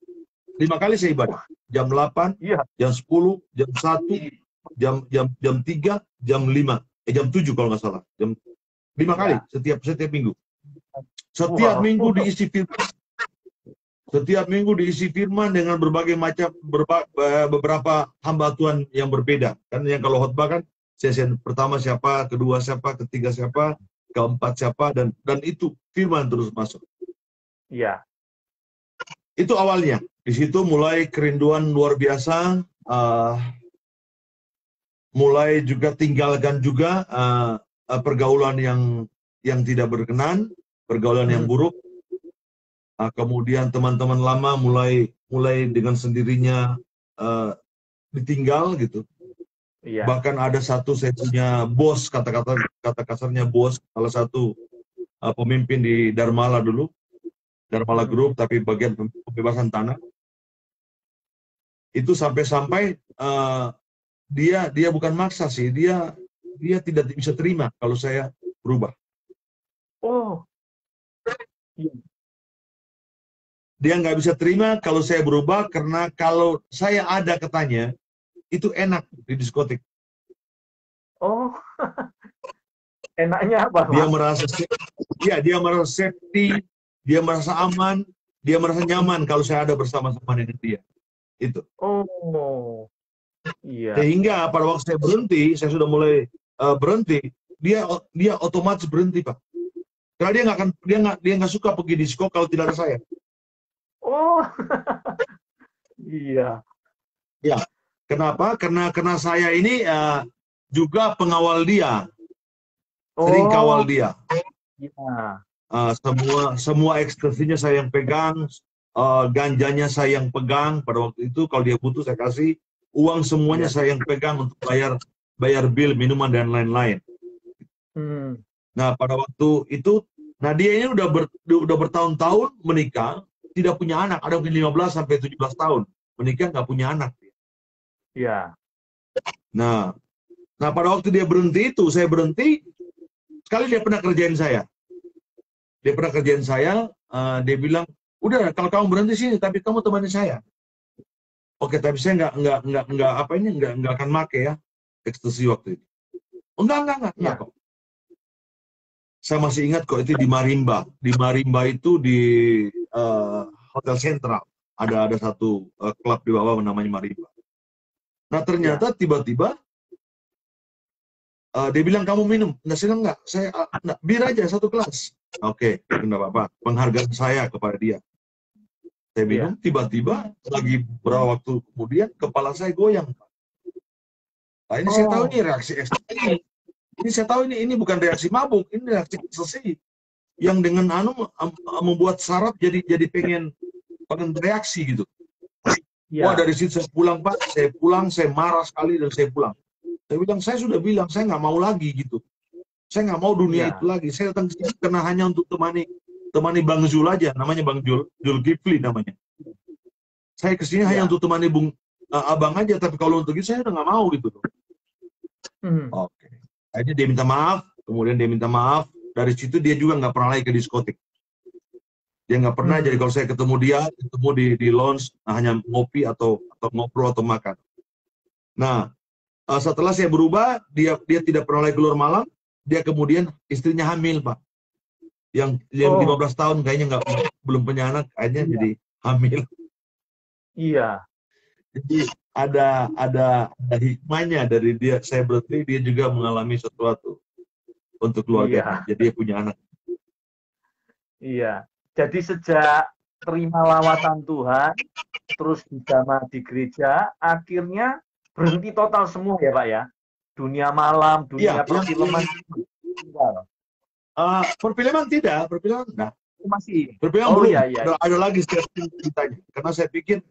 5 kali saya ibadah. Jam 8, jam 10, jam 1, jam 3, jam 5. Jam 7 kalau nggak salah. Jam 5 kali setiap minggu. Setiap minggu diisi firman. Setiap minggu diisi firman dengan berbagai macam beberapa hamba Tuhan yang berbeda. Kan yang kalau khotbah kan sesi pertama siapa, kedua siapa, ketiga siapa, keempat siapa, dan itu firman terus masuk. Iya. Itu awalnya. Di situ mulai kerinduan luar biasa. Mulai juga tinggalkan juga pergaulan yang tidak berkenan, pergaulan yang buruk. Kemudian teman-teman lama mulai dengan sendirinya ditinggal gitu. Iya. Bahkan ada satu saya punya bos, kata kasarnya bos, salah satu pemimpin di Dharmala dulu, Dharmala Group, tapi bagian pembebasan tanah. Itu sampai-sampai dia bukan maksa sih, dia tidak bisa terima kalau saya berubah. Oh. Dia nggak bisa terima kalau saya berubah, karena kalau saya ada katanya, itu enak di diskotik. Oh, enaknya apa? Dia merasa safety, dia merasa aman, dia merasa nyaman kalau saya ada bersama-sama dengan dia. Itu. Oh, iya. Sehingga pada waktu saya berhenti, saya sudah mulai berhenti, dia otomatis berhenti, Pak. Karena dia nggak suka pergi disko kalau tidak ada saya. Oh, iya. Ya, kenapa? Karena saya ini juga pengawal dia, sering kawal dia. Ya. Semua ekstasinya saya yang pegang, ganjanya saya yang pegang. Pada waktu itu kalau dia butuh saya kasih, uang semuanya saya yang pegang untuk bayar bil, minuman dan lain-lain. Nah, pada waktu itu, dia ini udah bertahun-tahun menikah, tidak punya anak, ada mungkin 15 sampai 17 tahun menikah nggak punya anak. Iya. Nah, pada waktu dia berhenti itu, saya berhenti. Sekali dia pernah kerjain saya. Dia bilang, udah kalau kamu berhenti sini, tapi kamu temani saya. Oke, tapi saya nggak akan make ya ekstasi waktu itu. Enggak kok. Saya masih ingat kok, itu di Marimba. Di Marimba itu di Hotel Central. Ada satu klub di bawah namanya Marimba. Nah, ternyata tiba-tiba dia bilang, kamu minum? Enggak. Saya bir aja satu gelas. Oke, enggak apa-apa. Penghargaan saya kepada dia. Saya minum, tiba-tiba lagi beberapa waktu kemudian kepala saya goyang. Nah, ini saya tahu ini reaksi ekstasi. Ini saya tahu ini bukan reaksi mabuk, ini reaksi ekstasi yang dengan membuat saraf jadi pengen bereaksi gitu. Wah, dari situ saya pulang, Pak. Saya marah sekali dan saya pulang. Saya sudah bilang, saya nggak mau lagi gitu. Saya nggak mau dunia itu lagi. Saya datang ke sini karena hanya untuk temani temani Bang Zul aja, namanya Bang Jul Kifli namanya. Saya kesini hanya untuk temani Abang aja, tapi kalau untuk itu saya udah nggak mau gitu loh. Oke. Akhirnya dia minta maaf, kemudian dia minta maaf. Dari situ dia juga nggak pernah lagi ke diskotik. Dia nggak pernah, jadi kalau saya ketemu di lounge, hanya ngopi atau ngobrol atau makan. Nah, setelah saya berubah, dia tidak pernah lagi keluar malam, dia kemudian istrinya hamil, Pak. Yang 15 tahun kayaknya belum punya anak, akhirnya jadi hamil. Iya. Jadi ada hikmahnya dari dia, saya berarti dia juga mengalami sesuatu untuk keluarganya. Jadi dia punya anak. Iya. Jadi sejak terima lawatan Tuhan, terus dijamah di gereja, akhirnya berhenti total semua ya Pak ya? Dunia malam, dunia perfilman. Perfilman tidak, perfilman enggak. Masih. Perfilman belum. Ada lagi ceritanya. Karena saya pikir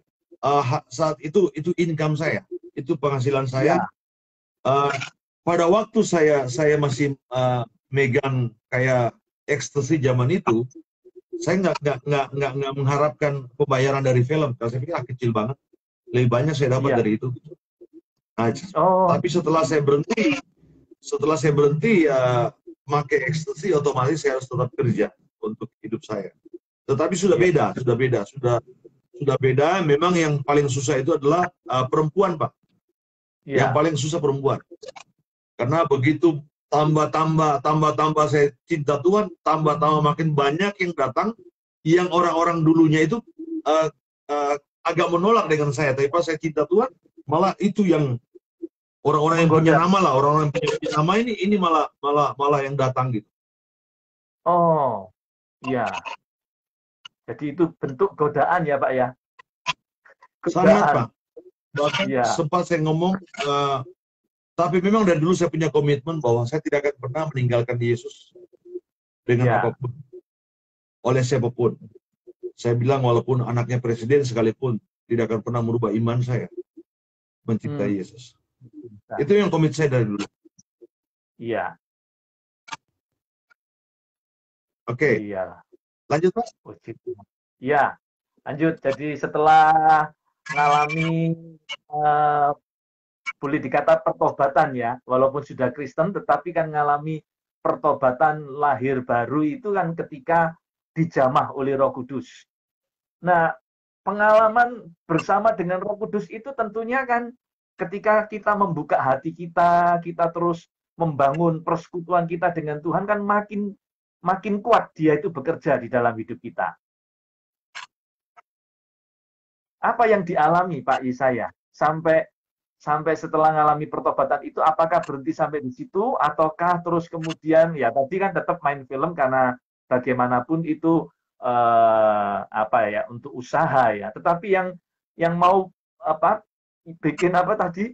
saat itu income saya, itu penghasilan saya. Pada waktu saya masih megang kayak ekstasi zaman itu, saya nggak mengharapkan pembayaran dari film. Karena saya pikir kecil banget, lebih banyak saya dapat dari itu. Nah, tapi setelah saya berhenti ya pakai ekstasi, otomatis saya harus tetap kerja untuk hidup saya. Tetapi sudah beda. Memang yang paling susah itu adalah perempuan, Pak. Yang paling susah perempuan. Karena begitu tambah saya cinta Tuhan, tambah makin banyak yang datang, yang orang-orang dulunya itu agak menolak dengan saya. Tapi pas saya cinta Tuhan, malah itu yang orang-orang yang punya nama lah, orang-orang yang punya nama ini malah yang datang gitu. Oh, iya. Jadi itu bentuk godaan ya Pak ya? Godaan. Sangat, Pak. Bahkan sempat saya ngomong, tapi memang dari dulu saya punya komitmen bahwa saya tidak akan pernah meninggalkan Yesus dengan apapun, oleh siapapun. Saya bilang walaupun anaknya presiden sekalipun, tidak akan pernah merubah iman saya mencintai Yesus. Itu yang komit saya dari dulu. Iya. Oke. Iya. Lanjut, Pak. Iya. Lanjut. Jadi setelah mengalami boleh dikata pertobatan ya, walaupun sudah Kristen, tetapi kan mengalami pertobatan lahir baru itu kan ketika dijamah oleh Roh Kudus. Nah, pengalaman bersama dengan Roh Kudus itu tentunya kan ketika kita membuka hati kita terus membangun persekutuan kita dengan Tuhan kan makin kuat dia itu bekerja di dalam hidup kita. Apa yang dialami Pak Yesaya sampai setelah mengalami pertobatan itu, apakah berhenti sampai di situ ataukah terus kemudian ya tadi kan tetap main film karena bagaimanapun itu untuk usaha ya, tetapi yang mau bikin tadi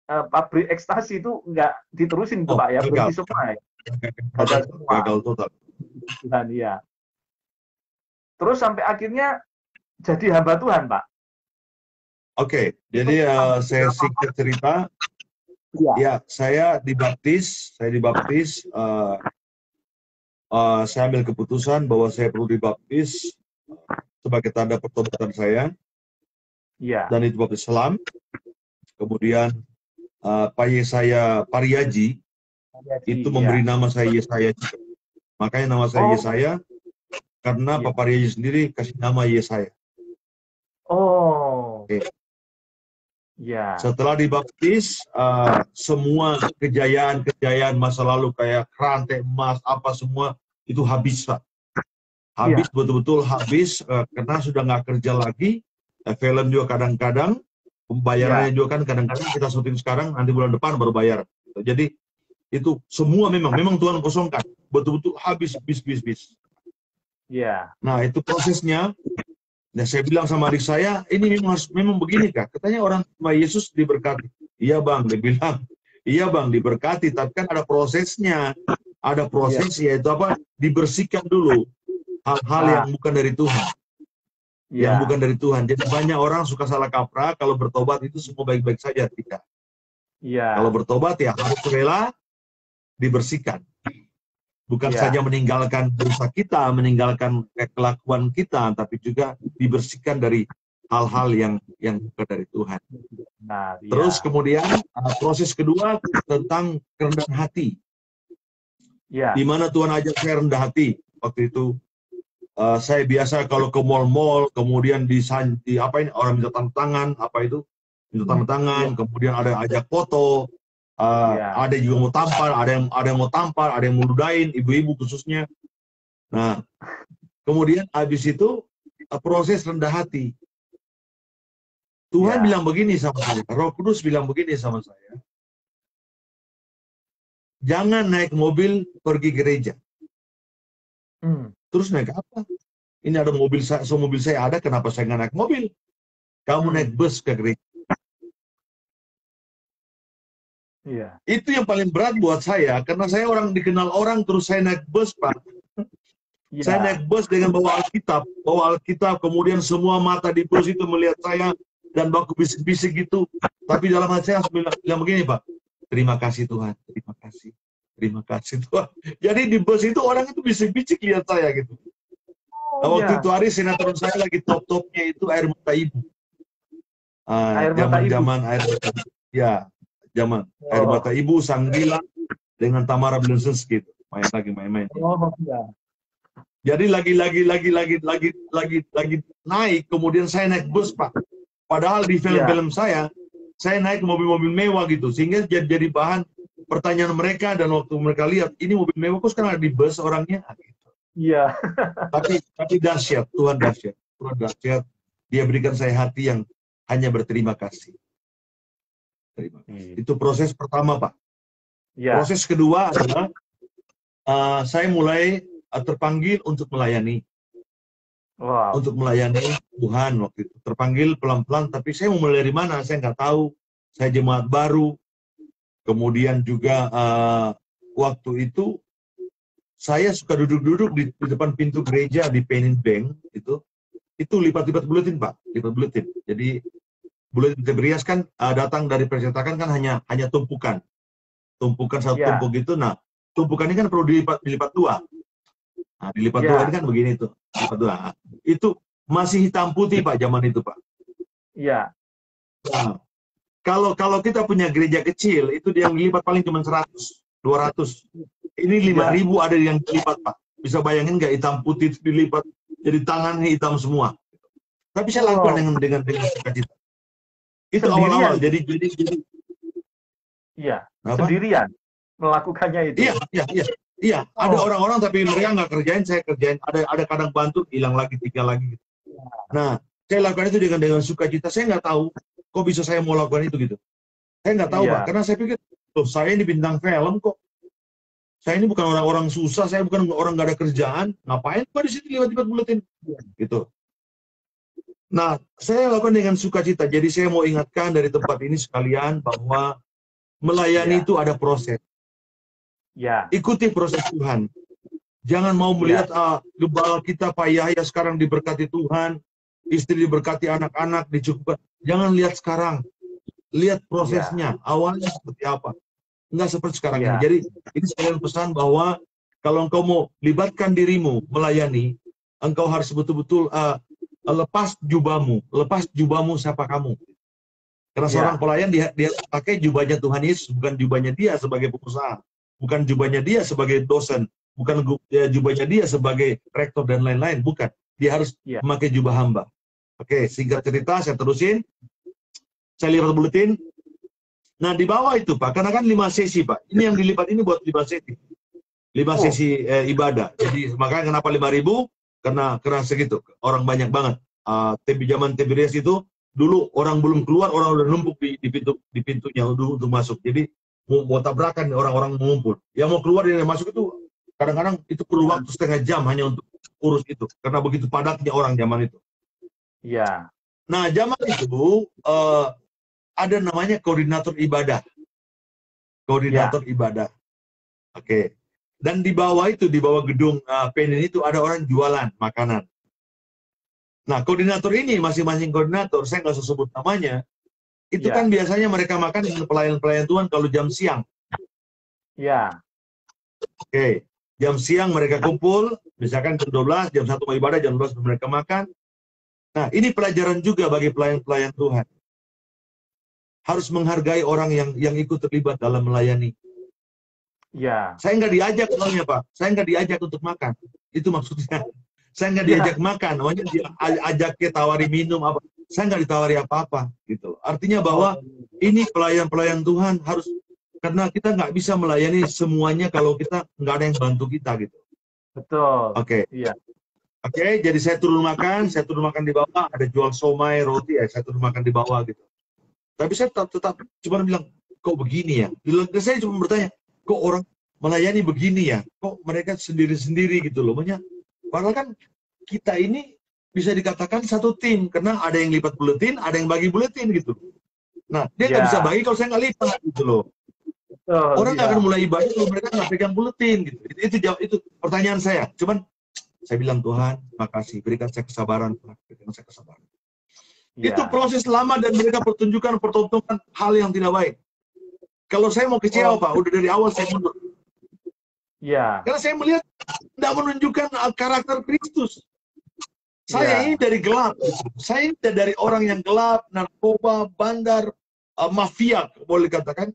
pabrik ekstasi itu nggak diterusin tuh Pak ya, berhenti semua ya. Gagal total. Tuhan ya. Terus sampai akhirnya jadi hamba Tuhan Pak. Oke, jadi saya singkat cerita. Ya, saya dibaptis. Saya ambil keputusan bahwa saya perlu dibaptis sebagai tanda pertobatan saya. Ya. Dan itu baptis Islam. Kemudian Pak Yesaya Pariyaji itu memberi nama saya Yesaya. Makanya nama saya Yesaya karena Pak Pariyaji sendiri kasih nama Yesaya. Oke. Ya. Setelah dibaptis, semua kejayaan masa lalu kayak rantai emas apa semua itu habis, Pak. Habis, betul-betul habis, karena sudah nggak kerja lagi. Film juga kadang-kadang pembayarannya juga kan kadang-kadang kita syuting sekarang, nanti bulan depan baru bayar. Jadi itu semua memang Tuhan kosongkan, betul-betul habis, bis. Ya. Nah itu prosesnya. Nah, saya bilang sama adik saya, ini memang begini Kak. Katanya orang tua Yesus diberkati. Iya Bang, dia bilang. Iya Bang, diberkati. Tapi kan ada prosesnya. Ada proses yaitu apa? Dibersihkan dulu. Hal-hal yang bukan dari Tuhan. Yang bukan dari Tuhan. Jadi banyak orang suka salah kaprah. Kalau bertobat itu semua baik-baik saja. Tidak. Kalau bertobat ya harus rela dibersihkan. Bukan Ya. saja meninggalkan dosa kita, meninggalkan kelakuan kita, tapi juga dibersihkan dari hal-hal yang bukan dari Tuhan. Nah, Terus ya. kemudian proses kedua tentang kerendahan hati. Ya. Di mana Tuhan ajak saya rendah hati. Waktu itu saya biasa kalau ke mall-mall, kemudian di apa ini, orang minta tanda tangan, apa itu, minta tanda tangan, kemudian ada ajak foto, ada juga mau tampar, ada yang mau tampar, ada yang mau ludahin, ibu-ibu khususnya. Nah, kemudian habis itu proses rendah hati. Tuhan bilang begini sama saya, Roh Kudus bilang begini sama saya, jangan naik mobil pergi gereja. Terus naik apa? Ini ada mobil saya, mobil saya ada, kenapa saya nggak naik mobil? Kamu naik bus ke gereja. Iya. Itu yang paling berat buat saya, karena saya orang dikenal orang, terus saya naik bus, Pak. Ya. Saya naik bus dengan bawa Alkitab, kemudian semua mata di bus itu melihat saya, dan baku bisik-bisik gitu. Tapi dalam hati saya bilang begini, Pak, terima kasih Tuhan, terima kasih Tuhan. Jadi di bus itu orang itu bisik-bisik lihat saya gitu. Nah, waktu itu hari sinetron saya lagi top-topnya itu Air Mata Ibu. Zaman-zaman Air Mata Ibu. Ya, zaman Air Mata Ibu, Sang Gilang dengan Tamara Bleszinski gitu. Main-main. Ya. Jadi lagi naik, kemudian saya naik bus, Pak. Padahal di film-film saya naik mobil-mobil mewah gitu, sehingga jadi bahan pertanyaan mereka, dan waktu mereka lihat ini mobil mewah, kok sekarang ada di bus orangnya? Iya. Tapi dahsyat, Tuhan dahsyat. Dia berikan saya hati yang hanya berterima kasih. Terima kasih. Itu proses pertama, Pak. Ya. Proses kedua adalah saya mulai terpanggil untuk melayani. Wow. Untuk melayani Tuhan waktu itu. Terpanggil pelan-pelan, tapi saya mau mulai dari mana? Saya nggak tahu. Saya jemaat baru. Kemudian juga waktu itu saya suka duduk-duduk di depan pintu gereja di Penin Bank itu lipat-lipat buletin, Pak, lipat buletin. Jadi buletin Tiberias kan datang dari percetakan kan hanya tumpukan satu tumpuk gitu. Nah, tumpukan ini kan perlu dilipat dua. Nah, dilipat dua ini kan begini tuh, dilipat dua. Itu masih hitam putih, Pak, zaman itu, Pak. Iya. Nah, kalau kita punya gereja kecil itu dia yang dilipat paling cuma 100, 200. Ini 5.000 ada yang dilipat, Pak. Bisa bayangin nggak, hitam putih itu dilipat, jadi tangannya hitam semua. Tapi saya lakukan dengan sukacita. Itu awal-awal. Jadi iya. Apa? Sendirian melakukannya itu. Iya. Ada orang-orang tapi mereka nggak kerjain, saya kerjain. Ada kadang bantu, hilang lagi, tinggal lagi. Gitu. Nah, saya lakukan itu dengan sukacita. Saya nggak tahu kok bisa saya mau lakukan itu gitu. Saya nggak tahu, Pak, karena saya pikir, loh, saya ini bintang film kok. Saya ini bukan orang-orang susah, saya bukan orang nggak ada kerjaan. Ngapain Pak di sini lipat-lipat buletin? Gitu. Nah, saya lakukan dengan sukacita. Jadi saya mau ingatkan dari tempat ini sekalian bahwa melayani itu ada proses. Ikuti proses Tuhan. Jangan mau melihat gembala kita Pak Yahya sekarang diberkati Tuhan, istri diberkati, anak-anak dicukupkan. Jangan lihat sekarang. Lihat prosesnya. Awalnya seperti apa. Enggak seperti sekarang ini. Jadi ini sekalian pesan bahwa kalau engkau mau libatkan dirimu melayani, engkau harus betul-betul lepas jubahmu siapa kamu. Karena seorang pelayan dia pakai jubahnya Tuhan Yesus, bukan jubahnya dia sebagai pengusaha, bukan jubahnya dia sebagai dosen, bukan jubahnya dia sebagai rektor dan lain-lain, bukan. Dia harus memakai jubah hamba. Oke, singkat cerita saya terusin. Saya lipat buletin. Nah, di bawah itu, Pak, karena kan 5 sesi, Pak. Ini yang dilipat ini buat 5 sesi. 5 sesi ibadah. Jadi, makanya kenapa 5.000? Karena segitu. Orang banyak banget. Zaman Tiberias itu, dulu orang belum keluar, orang udah numpuk di pintunya untuk masuk. Jadi, mau tabrakan, orang-orang mengumpul. Yang mau keluar dan masuk itu, kadang-kadang itu perlu waktu setengah jam hanya untuk urus itu. Karena begitu padatnya orang zaman itu. Iya. Nah, zaman itu, ada namanya koordinator ibadah. Koordinator ibadah. Oke. Dan di bawah itu, di bawah gedung Penin itu ada orang jualan makanan. Nah, koordinator ini, masing-masing koordinator, saya nggak usah sebut namanya, itu kan biasanya mereka makan dengan pelayan-pelayan Tuhan kalau jam siang. Iya. Oke. Jam siang mereka kumpul, misalkan jam 12, jam 1 mau ibadah, jam 12 mereka makan. Nah, ini pelajaran juga bagi pelayan-pelayan Tuhan. Harus menghargai orang yang ikut terlibat dalam melayani. Ya. Saya nggak diajak orangnya, Pak. Saya nggak diajak untuk makan. Itu maksudnya. Saya nggak Ya. diajak makan. Namanya diajak ke tawari minum apa. Saya nggak ditawari apa-apa. Gitu. Artinya bahwa ini pelayan-pelayan Tuhan harus, karena kita nggak bisa melayani semuanya kalau kita nggak ada yang bantu kita gitu. Betul. Oke. Iya. Oke, jadi saya turun makan di bawah, ada jual somai, roti, ya saya turun makan di bawah gitu. Tapi saya tetap cuma bilang, kok begini ya? Saya cuma bertanya, kok orang melayani begini ya? Kok mereka sendiri-sendiri gitu loh? Padahal kan kita ini bisa dikatakan satu tim, karena ada yang lipat buletin, ada yang bagi buletin gitu. Nah, dia nggak bisa bagi kalau saya nggak lipat gitu loh. Orang nggak akan mulai ibadah kalau mereka nggak pegang buletin gitu. Itu pertanyaan saya. Cuman saya bilang, Tuhan, makasih, berikan saya kesabaran, berikan saya kesabaran. Ya. Itu proses lama dan mereka pertunjukan hal yang tidak baik. Kalau saya mau kecewa, Pak, udah dari awal saya mundur. Ya. Karena saya melihat tidak menunjukkan karakter Kristus. Saya ini dari gelap. Saya ini dari orang yang gelap, narkoba, bandar, mafia, boleh dikatakan.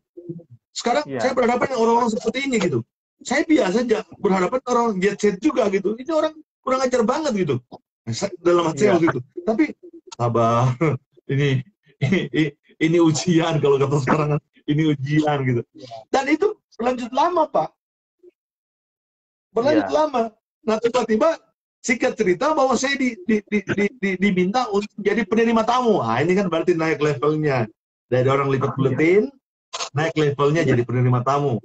Sekarang saya berhadapan dengan orang-orang seperti ini gitu. Saya biasa aja berhadapan orang jet set juga gitu. Ini orang kurang ajar banget gitu. Dalam hati saya waktu itu. Tapi sabar. Ini ujian kalau kata sekarang, ini ujian gitu. Dan itu berlanjut lama, Pak. Berlanjut lama. Nah, tiba-tiba singkat cerita bahwa saya diminta untuk jadi penerima tamu. Nah, ini kan berarti naik levelnya. Dari orang lipat buletin, naik levelnya jadi penerima tamu.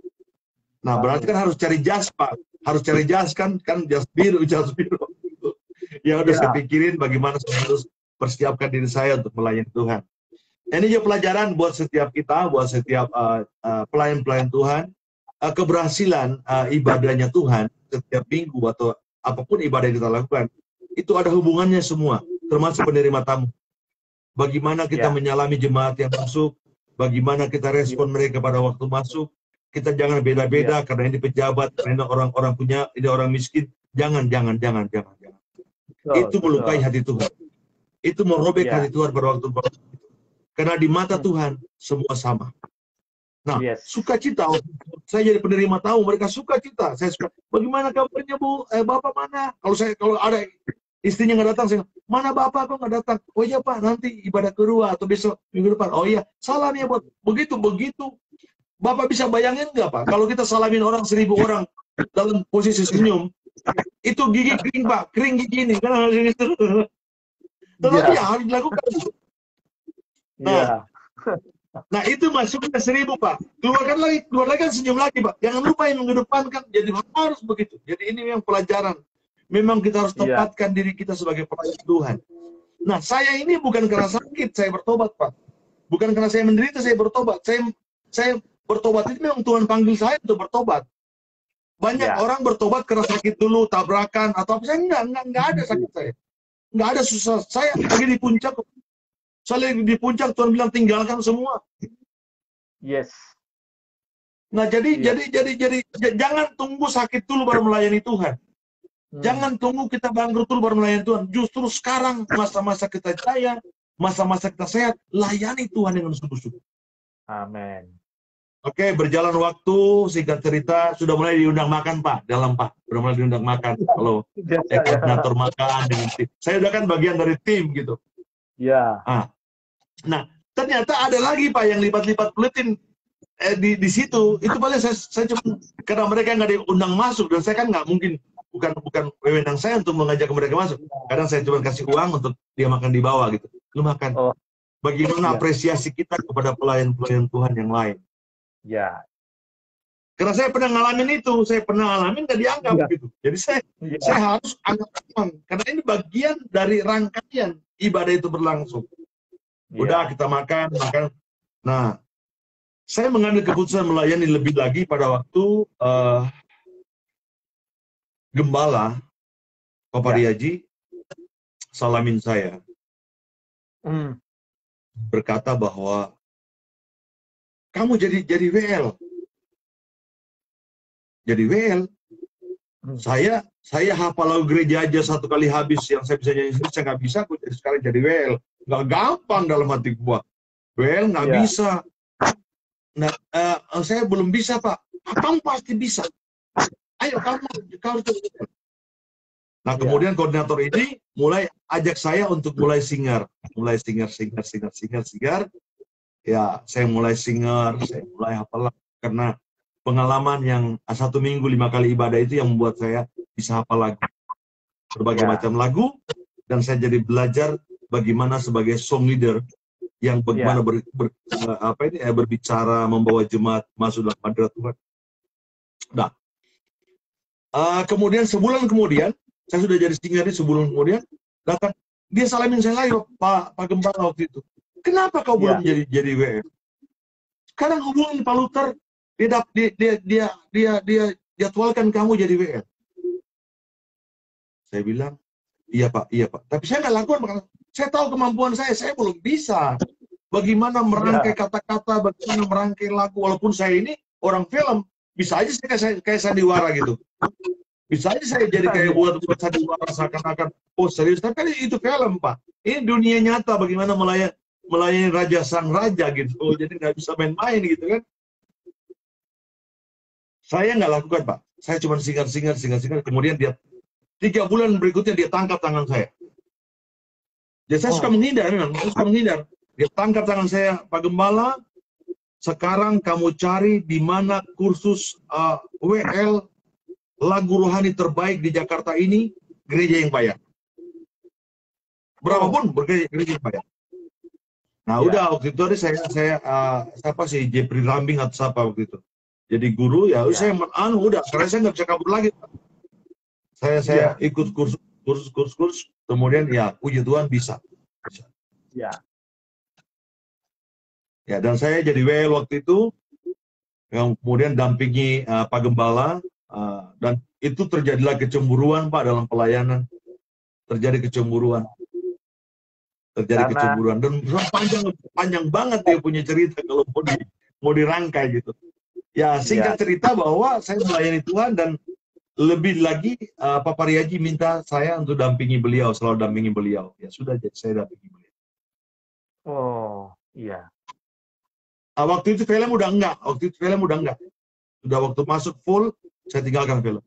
Nah, berarti kan harus cari jas, Pak. Harus cari jas kan jas biru. Ya udah saya pikirin bagaimana saya harus persiapkan diri saya untuk melayani Tuhan. Ini juga pelajaran buat setiap kita, buat setiap pelayan-pelayan Tuhan. Keberhasilan ibadahnya Tuhan setiap minggu atau apapun ibadah yang kita lakukan, itu ada hubungannya semua, termasuk penerima tamu. Bagaimana kita menyalami jemaat yang masuk, bagaimana kita respon mereka pada waktu masuk. Kita jangan beda-beda karena ini pejabat, karena ini orang-orang punya, ini orang miskin. Jangan. Itu melukai hati Tuhan. Itu merobek hati Tuhan pada waktu itu. Karena di mata Tuhan semua sama. Nah, sukacita. Saya jadi penerima tamu, mereka sukacita. Saya suka. Bagaimana kabarnya, Bu? Bapak mana? Kalau ada istrinya nggak datang, saya mana Bapak kok nggak datang? Oh iya Pak, nanti ibadah kedua atau besok minggu depan. Oh iya, salam ya buat begitu. Bapak bisa bayangin nggak, Pak? Kalau kita salamin orang 1000 orang dalam posisi senyum, itu gigi kering, Pak. Kering gigi ini. Kan harus gitu. Tetapi harus dilakukan. Nah, itu masuknya 1000, Pak. Keluar lagi kan senyum lagi, Pak. Jangan lupa yang mengedepankan. Jadi harus begitu. Jadi ini yang pelajaran. Memang kita harus tempatkan diri kita sebagai pelayan Tuhan. Nah, saya ini bukan karena sakit, saya bertobat, Pak. Bukan karena saya menderita, saya bertobat. Saya bertobat itu memang Tuhan panggil saya untuk bertobat. Banyak orang bertobat karena sakit dulu, tabrakan, atau apa. Saya enggak ada sakit saya. Enggak ada susah. Saya lagi di puncak. Saya lagi di puncak, Tuhan bilang tinggalkan semua. Yes. Nah, jadi jangan tunggu sakit dulu baru melayani Tuhan. Jangan tunggu kita bangkrut dulu baru melayani Tuhan. Justru sekarang masa-masa kita jaya, masa-masa kita sehat, layani Tuhan dengan sungguh-sungguh. Amin. Oke, berjalan waktu, singkat cerita, sudah mulai diundang makan, Pak. Pak. Sudah mulai diundang makan. Kalau koordinator makan dengan tim. Saya udah kan bagian dari tim, gitu. Ya. Nah, ternyata ada lagi, Pak, yang lipat-lipat buletin di situ. Itu paling saya cuma, karena mereka nggak diundang masuk, dan saya kan nggak mungkin, bukan wewenang saya untuk mengajak mereka masuk. Kadang saya cuma kasih uang untuk dia makan di bawah, gitu. Lu makan. Bagaimana apresiasi kita kepada pelayan-pelayan Tuhan yang lain. Ya. Karena saya pernah ngalamin itu, nggak dianggap gitu. Jadi saya harus anggap teman, karena ini bagian dari rangkaian ibadah itu berlangsung. Udah kita makan. Nah, saya mengambil keputusan melayani lebih lagi pada waktu Gembala Bapak Riaji salamin saya. Berkata bahwa kamu jadi WL. Jadi WL. Saya hafal lagu gereja aja satu kali habis, yang saya bisa nyanyi sendiri saya nggak bisa. Aku jadi sekarang jadi WL, nggak gampang dalam hati gua. WL nggak Iya. bisa. Nah, saya belum bisa, Pak. Kamu pasti bisa. Ayo kamu harus. Nah, Iya. kemudian koordinator ini mulai ajak saya untuk mulai singar. Mulai singar. Ya, saya mulai singar, saya mulai hafal lagu. Karena pengalaman yang 1 minggu 5 kali ibadah itu yang membuat saya bisa hafal lagu. Berbagai Ya. macam lagu, dan saya jadi belajar bagaimana sebagai song leader yang bagaimana berbicara, membawa jemaat masuk dalam hadirat Tuhan. Nah, kemudian sebulan kemudian, saya sudah jadi singer ini, sebulan kemudian datang, dia salamin saya lagi, Pak Gembala waktu itu. Kenapa kau belum jadi WM? Sekarang hubungin Pak Luther, dia jadwalkan kamu jadi WM. Saya bilang, iya Pak. Tapi saya nggak lakukan, karena saya tahu kemampuan saya belum bisa. Bagaimana merangkai kata-kata, bagaimana merangkai lagu, walaupun saya ini orang film, bisa aja saya kayak sandiwara gitu. Bisa aja saya jadi kayak buat sandiwara seakan-akan, oh serius, tapi itu film Pak. Ini dunia nyata, bagaimana melayani raja sang raja gitu. Oh, jadi nggak bisa main-main gitu kan. Saya nggak lakukan Pak. Saya cuma singar. Kemudian dia 3 bulan berikutnya dia tangkap tangan saya. Jadi saya suka menghindar, memang. Saya suka menghindar. Dia tangkap tangan saya, Pak Gembala, sekarang kamu cari di mana kursus WL lagu rohani terbaik di Jakarta ini, gereja yang bayar. Berapapun gereja yang bayar. Nah, udah waktu itu saya siapa sih, Jeffrey Rambing atau siapa waktu itu. Jadi guru, ya saya udah, karena saya nggak bisa kabur lagi. Saya ikut kursus, kemudian ya puji Tuhan bisa. Ya, dan saya jadi WL waktu itu, yang kemudian dampingi Pak Gembala, dan itu terjadilah kecemburuan Pak dalam pelayanan. Terjadi kecemburuan, dan panjang banget dia punya cerita kalau mau dirangkai gitu. Ya, singkat cerita bahwa saya melayani Tuhan, dan lebih lagi Pak Pariaji minta saya untuk dampingi beliau, selalu dampingi beliau. Ya sudah, jadi saya dampingi beliau. Oh, iya. Waktu itu film udah enggak. Sudah waktu masuk full, saya tinggalkan film.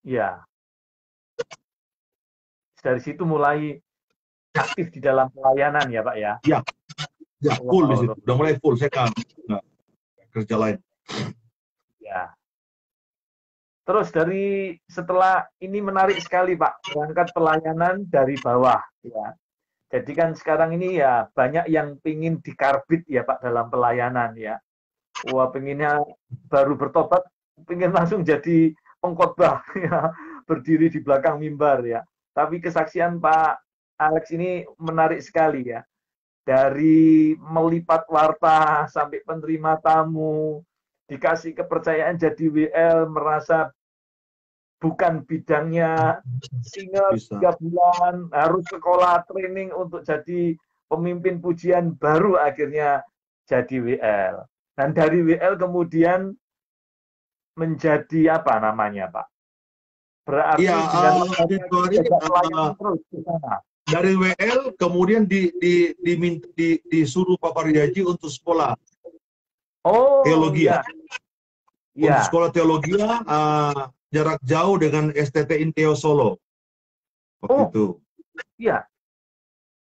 Iya. Dari situ mulai aktif di dalam pelayanan ya Pak ya? Ya full di situ. Udah mulai full, saya nggak kerja lain. Ya. Terus dari setelah ini menarik sekali Pak, berangkat pelayanan dari bawah ya. Jadi kan sekarang ini ya banyak yang pingin dikarbit ya Pak dalam pelayanan ya. Wah, pengennya baru bertobat, pengen langsung jadi pengkhotbah ya, berdiri di belakang mimbar ya. Tapi kesaksian Pak Alex ini menarik sekali ya. Dari melipat warta sampai penerima tamu, dikasih kepercayaan jadi WL, merasa bukan bidangnya, singer 3 bulan, harus sekolah training untuk jadi pemimpin pujian, baru akhirnya jadi WL. Dan dari WL kemudian menjadi apa namanya Pak? Berarti ya, dengan pelayanan terus di sana. Dari WL kemudian disuruh Pak Pariaji untuk sekolah teologi. Untuk sekolah teologi jarak jauh dengan STT Inteo Solo. Waktu itu. Iya.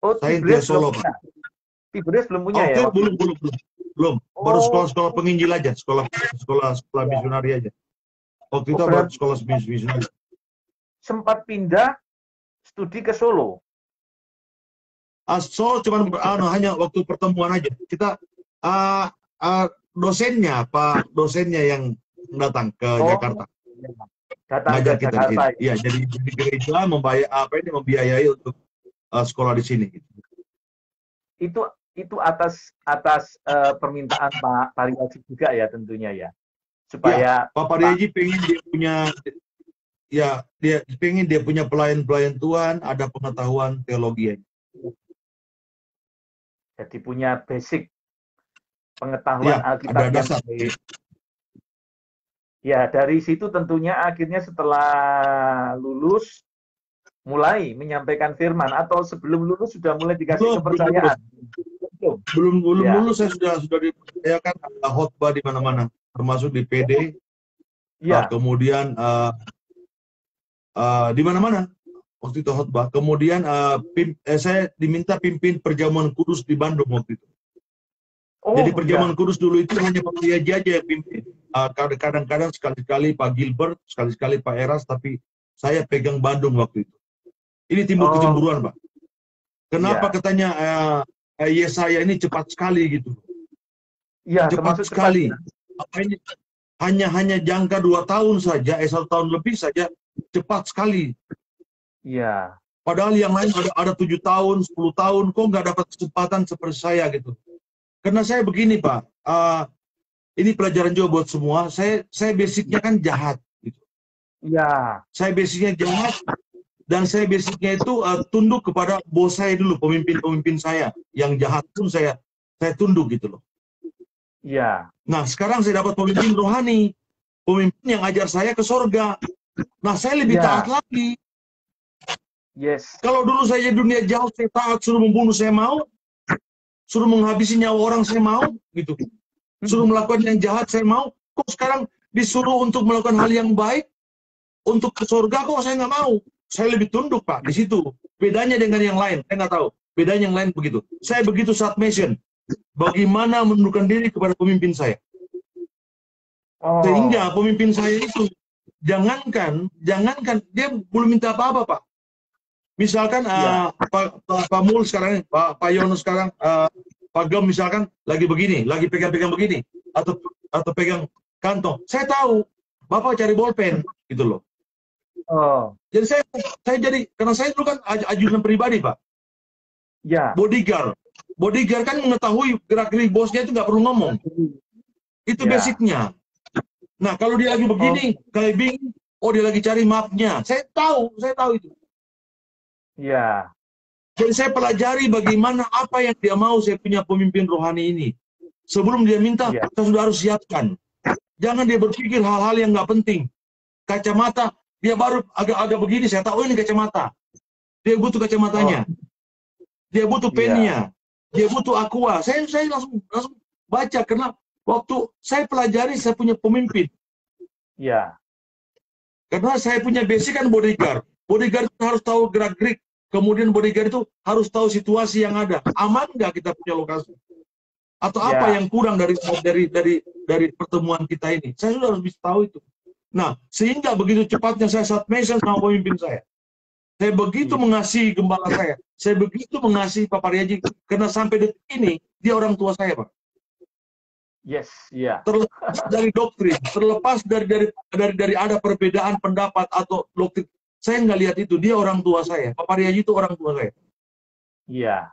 Oh, saya Inteo Solo, Pak. Tiberias belum punya ya? Belum. Baru sekolah penginjil aja, sekolah misionari aja. Waktu itu baru sekolah misionari. Sempat pindah studi ke Solo. Solo cuman hanya waktu pertemuan aja. Kita dosennya yang datang ke Jakarta. Datang ke Jakarta. Iya, jadi gereja membiayai untuk sekolah di sini. Itu atas permintaan Pak Pariaji juga ya tentunya ya. Supaya Pak Pariaji pengen dia punya pelayan Tuhan, ada pengetahuan teologi. Jadi punya basic pengetahuan Alkitab ada dasar. Ya, dari situ tentunya akhirnya setelah lulus mulai menyampaikan firman atau sebelum lulus sudah mulai dikasih Belum lulus. kepercayaan. Belum. Belum Ya. lulus saya sudah dipercayakan khotbah di mana-mana, termasuk di PD, Ya. kemudian di mana-mana waktu itu khotbah. Kemudian saya diminta pimpin perjamuan kudus di Bandung waktu itu. Jadi Oh, perjamuan ya. kudus dulu itu hanya Pak Yaji aja yang pimpin. Kadang-kadang sekali-sekali Pak Gilbert, sekali-sekali Pak Eras, tapi saya pegang Bandung waktu itu. Ini timbul Oh, kecemburuan, Pak. Kenapa iya. katanya Yesaya ini cepat sekali gitu? Iya, Cepat termasuk cepat. sekali. Apa ini? Hanya jangka 2 tahun saja, 1 tahun lebih saja, cepat sekali. Iya. Padahal yang lain ada 7 tahun, 10 tahun, kok nggak dapat kesempatan seperti saya gitu. Karena saya begini, Pak, ini pelajaran juga buat semua. Saya basicnya kan jahat. Gitu. Iya. Saya basicnya jahat, dan saya basicnya itu tunduk kepada bos saya dulu, pemimpin saya. Yang jahat pun saya tunduk gitu loh. Iya. Nah, sekarang saya dapat pemimpin rohani, pemimpin yang ajar saya ke sorga. Nah, saya lebih taat lagi. Yes. Kalau dulu saya dunia jauh, saya taat, suruh membunuh saya mau, suruh menghabisi nyawa orang saya mau, gitu. Suruh melakukan yang jahat saya mau. Kok sekarang disuruh untuk melakukan hal yang baik, untuk ke surga kok saya nggak mau. Saya lebih tunduk, Pak, di situ. Bedanya dengan yang lain, saya nggak tahu. Bedanya yang lain begitu. Saya begitu submission. Bagaimana menundukkan diri kepada pemimpin saya. Sehingga pemimpin saya itu, jangankan dia belum minta apa-apa, Pak. Misalkan Pak Mul sekarang, Pak Yono sekarang, Pak Gem misalkan lagi begini, lagi pegang-pegang begini, atau pegang kantong. Saya tahu, Bapak cari bolpen, gitu loh. Jadi saya jadi, karena saya dulu kan ajudan pribadi, Pak. Ya. Bodyguard kan mengetahui gerak-gerik bosnya itu nggak perlu ngomong. Itu basicnya. Nah, kalau dia lagi begini, kayak bingung, dia lagi cari mapnya. Saya tahu itu. Iya. Jadi saya pelajari bagaimana apa yang dia mau saya punya pemimpin rohani ini. Sebelum dia minta, kita sudah harus siapkan. Jangan dia berpikir hal-hal yang nggak penting. Kacamata, dia baru agak begini, saya tahu ini kacamata. Dia butuh kacamatanya. Dia butuh pennya. Dia butuh aqua. Saya langsung baca, karena waktu saya pelajari, saya punya pemimpin. Iya. Karena saya punya basic kan bodyguard. Bodyguard harus tahu gerak-gerik. Kemudian bodyguard itu harus tahu situasi yang ada. Aman nggak kita punya lokasi? Atau apa yang kurang dari pertemuan kita ini? Saya sudah harus bisa tahu itu. Nah, sehingga begitu cepatnya saya submission sama pemimpin saya. Saya begitu mengasihi gembala saya. Saya begitu mengasihi Pak Paryaji. Karena sampai detik ini, dia orang tua saya, Pak. Yes, iya. Terlepas dari doktrin, terlepas dari ada perbedaan pendapat atau doktrin. Saya nggak lihat itu, dia orang tua saya. Pak Paryaji itu orang tua saya. Iya.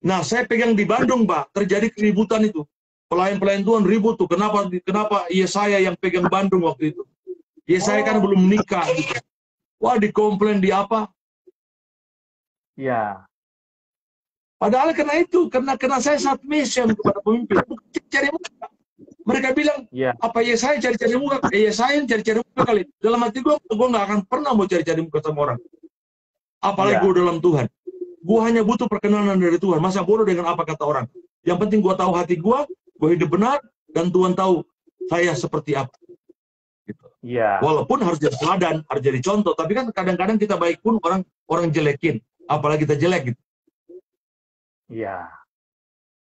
Nah, saya pegang di Bandung, Pak. Terjadi keributan itu. Pelayan-pelayan Tuhan ribut tuh. Kenapa Yesaya yang pegang Bandung waktu itu? Yesaya kan belum nikah. Gitu. Wah, dikomplain di apa? Iya. Padahal karena saya submission kepada pemimpin. Bukan cari muka. Mereka bilang, apa Yesaya cari-cari muka? Yesaya cari-cari muka kali. Dalam hati gue nggak akan pernah mau cari-cari muka sama orang. Apalagi gue dalam Tuhan. Gue hanya butuh perkenanan dari Tuhan. Masa bodoh dengan apa kata orang. Yang penting gue tahu hati gue hidup benar, dan Tuhan tahu saya seperti apa. Gitu. Walaupun harus jadi teladan, harus jadi contoh. Tapi kan kadang-kadang kita baik pun orang jelekin. Apalagi kita jelek gitu. Iya.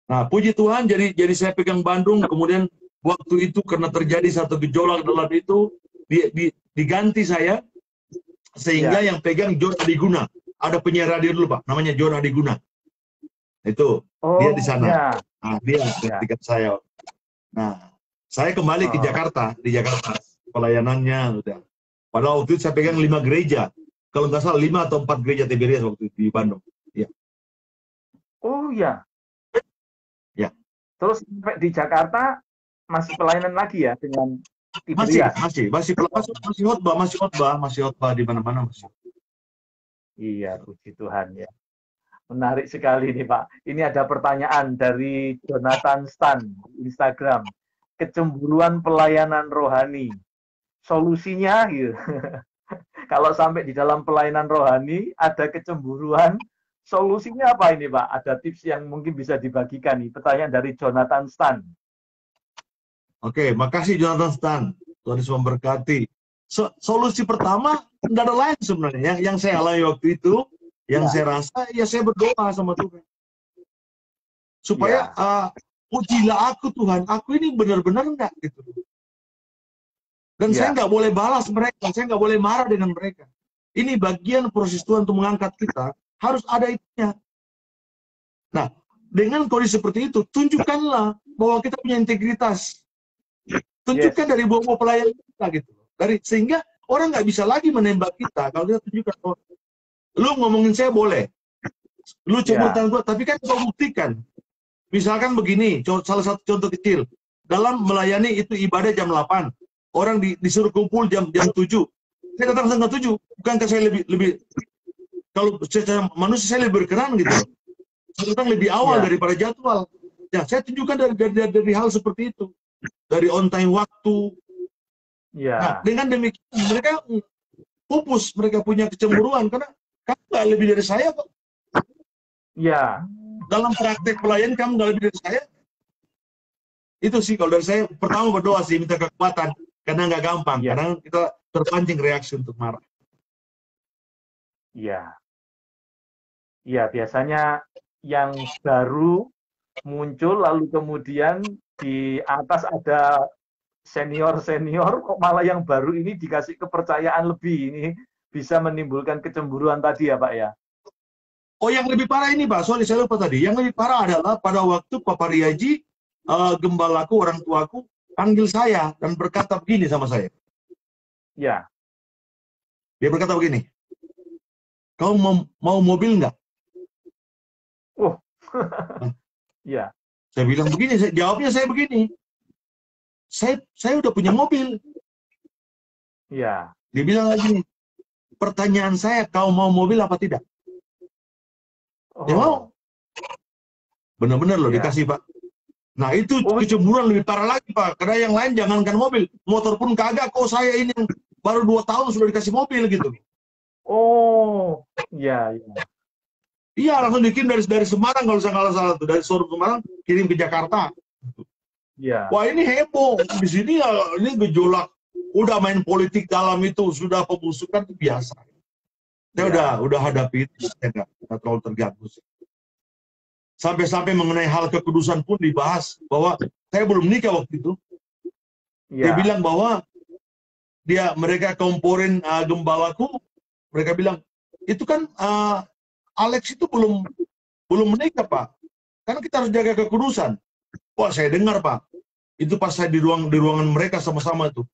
Nah, puji Tuhan, jadi saya pegang Bandung, kemudian waktu itu karena terjadi satu gejolak dalam itu, diganti saya, sehingga yang pegang John Adiguna. Ada penyiar radio dulu, Pak, namanya John Adiguna. Itu, dia di sana. Nah, dia gantikan saya. Nah, saya kembali ke Jakarta, di Jakarta, pelayanannya udah. Padahal waktu itu saya pegang 5 gereja. Kalau nggak salah 5 atau 4 gereja TBRS waktu itu di Bandung. Ya. Oh iya. Ya. Terus di Jakarta masih pelayanan lagi ya dengan masih khotbah di mana-mana masih. Iya, puji Tuhan ya. Menarik sekali nih Pak. Ini ada pertanyaan dari Jonathan Stan di Instagram. kecemburuan pelayanan rohani. Solusinya gitu. Kalau sampai di dalam pelayanan rohani ada kecemburuan, solusinya apa ini Pak? Ada tips yang mungkin bisa dibagikan nih. Pertanyaan dari Jonathan Stan. Oke, makasih Jonathan Stan. Tuhan Yesus memberkati. Solusi pertama, tidak ada lain sebenarnya. Yang saya alami waktu itu, yang saya rasa, ya saya berdoa sama Tuhan. Supaya, ujilah aku Tuhan, aku ini benar-benar enggak gitu. Dan saya nggak boleh balas mereka, saya nggak boleh marah dengan mereka. Ini bagian proses Tuhan untuk mengangkat kita, harus ada itunya. Nah, dengan kondisi seperti itu, tunjukkanlah bahwa kita punya integritas. Tunjukkan dari buah-buah pelayan kita gitu. Sehingga orang nggak bisa lagi menembak kita kalau kita tunjukkan, oh, lu ngomongin saya boleh, lu cabutan gua, tapi kan kau buktikan. Misalkan begini, salah satu contoh kecil, dalam melayani itu ibadah jam 8. Orang disuruh kumpul jam 7. Saya datang setengah 7. Bukankah saya lebih kalau secara manusia saya lebih berkenan gitu. Saya datang lebih awal daripada jadwal. Ya, saya tunjukkan dari hal seperti itu. Dari on time waktu. Nah, dengan demikian mereka pupus, mereka punya kecemburuan karena kamu nggak lebih dari saya kok. Dalam praktek pelayan kamu nggak lebih dari saya. Itu sih kalau dari saya, pertama berdoa sih, minta kekuatan. Karena nggak gampang, karena kita terpancing reaksi untuk marah. Iya, biasanya yang baru muncul, lalu kemudian di atas ada senior-senior, kok malah yang baru ini dikasih kepercayaan lebih, ini bisa menimbulkan kecemburuan tadi ya Pak ya? Oh, yang lebih parah ini Pak, sorry saya lupa tadi, yang lebih parah adalah pada waktu Pak Pariaji, gembalaku, orang tuaku, panggil saya dan berkata begini sama saya. Dia berkata begini, kau mau mobil nggak? Saya bilang begini, jawabnya saya begini, saya udah punya mobil. Dia bilang lagi, pertanyaan saya, kau mau mobil apa tidak? Dia mau. Benar-benar loh dikasih Pak. Nah itu kecemburuan lebih parah lagi Pak, karena yang lain jangankan mobil, motor pun kagak, kok saya ini yang baru 2 tahun sudah dikasih mobil gitu. Iya, langsung dikirim dari Semarang kalau saya nggak salah tuh, dari showroom Semarang kirim ke Jakarta. Wah ini heboh, di sini ini gejolak, udah main politik dalam itu, sudah pembusukan itu biasa. Saya udah hadapi itu, saya nggak terlalu terganggu sih. Sampai-sampai mengenai hal kekudusan pun dibahas bahwa saya belum nikah waktu itu. Dia bilang bahwa mereka komporin gembalaku, mereka bilang itu kan Alex itu belum menikah Pak, karena kita harus jaga kekudusan. Wah saya dengar Pak, itu pas saya di ruangan mereka sama-sama itu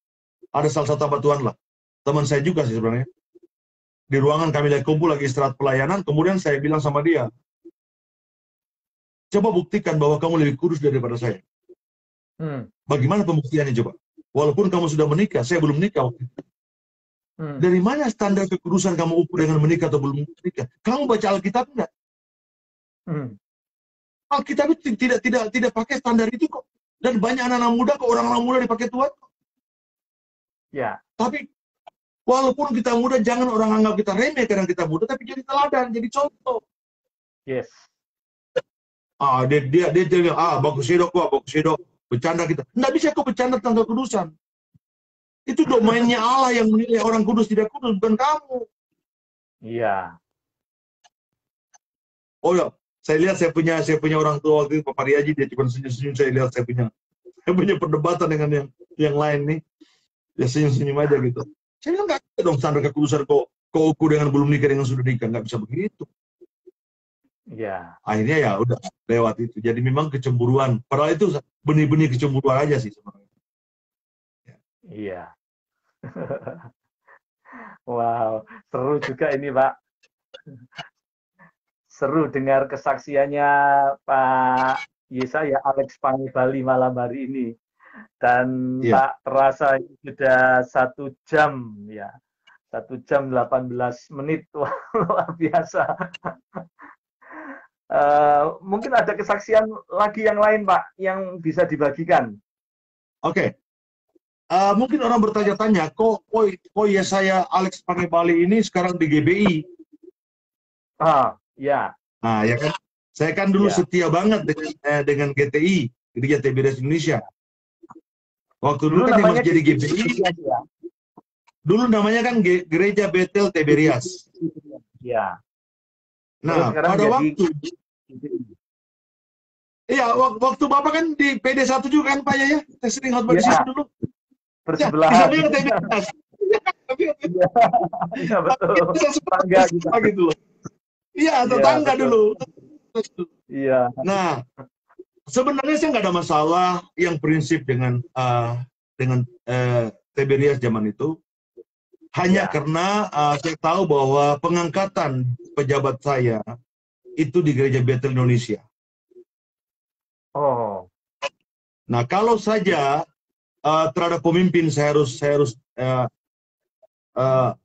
ada salah satu hamba Tuhan lah, teman saya juga sih sebenarnya. Di ruangan kami lagi kumpul lagi istirahat pelayanan, kemudian saya bilang sama dia, coba buktikan bahwa kamu lebih kudus daripada saya. Bagaimana pembuktiannya coba? Walaupun kamu sudah menikah, saya belum menikah waktu itu. Dari mana standar kekudusan kamu ukur dengan menikah atau belum menikah? Kamu baca Alkitab enggak? Alkitab itu tidak pakai standar itu kok. Dan banyak anak-anak muda kok, orang-orang muda dipakai Tuhan kok. Tapi walaupun kita muda, jangan orang anggap kita remeh karena kita muda, tapi jadi teladan, jadi contoh. Dia bilang, bagus ya dok, bercanda kita. Nggak bisa kok bercanda tentang kekudusan. Itu domainnya Allah yang menilai orang kudus tidak kudus, bukan kamu. Oh ya, saya lihat saya punya orang tua waktu itu, Pak Pariaji, dia cuma senyum-senyum, saya lihat saya punya perdebatan dengan yang lain nih. Dia senyum-senyum aja gitu. Saya bilang nggak ada dong standar kekudusan kok ukur dengan belum nikah dengan sudah nikah, nggak bisa begitu. Akhirnya ya udah lewat itu. Jadi memang kecemburuan. Padahal itu benih-benih kecemburuan aja sih sebenarnya. Wow, seru juga ini Pak. Seru dengar kesaksiannya Pak Yesaya Alex Pangibali malam hari ini. Dan tak terasa sudah 1 jam ya. 1 jam 18 menit. Wah, luar biasa. Mungkin ada kesaksian lagi yang lain Pak yang bisa dibagikan. Oke. Mungkin orang bertanya-tanya, kok Yesaya Alex Pangebali ini sekarang di GBI? Ya. Nah, ya kan? Saya kan dulu Ya. setia banget dengan GTI, Gereja TBRS Indonesia. Waktu dulu kan dia masih jadi GBI. Ya. Dulu namanya kan Gereja Betel Tiberias. Ya. Nah, pada waktu iya, waktu Bapak kan di PD1 juga kan Pak ya? Saya sering khotbah di situ dulu. Bersebelahan. Ya, di TBRS. Iya, betul. Tetangga gitu loh. Iya, tetangga dulu. Iya. Nah, sebenarnya saya nggak ada masalah yang prinsip dengan Tiberias zaman itu. Hanya karena saya tahu bahwa pengangkatan pejabat saya itu di Gereja Betel Indonesia. Oh. Nah, kalau saja terhadap pemimpin saya harus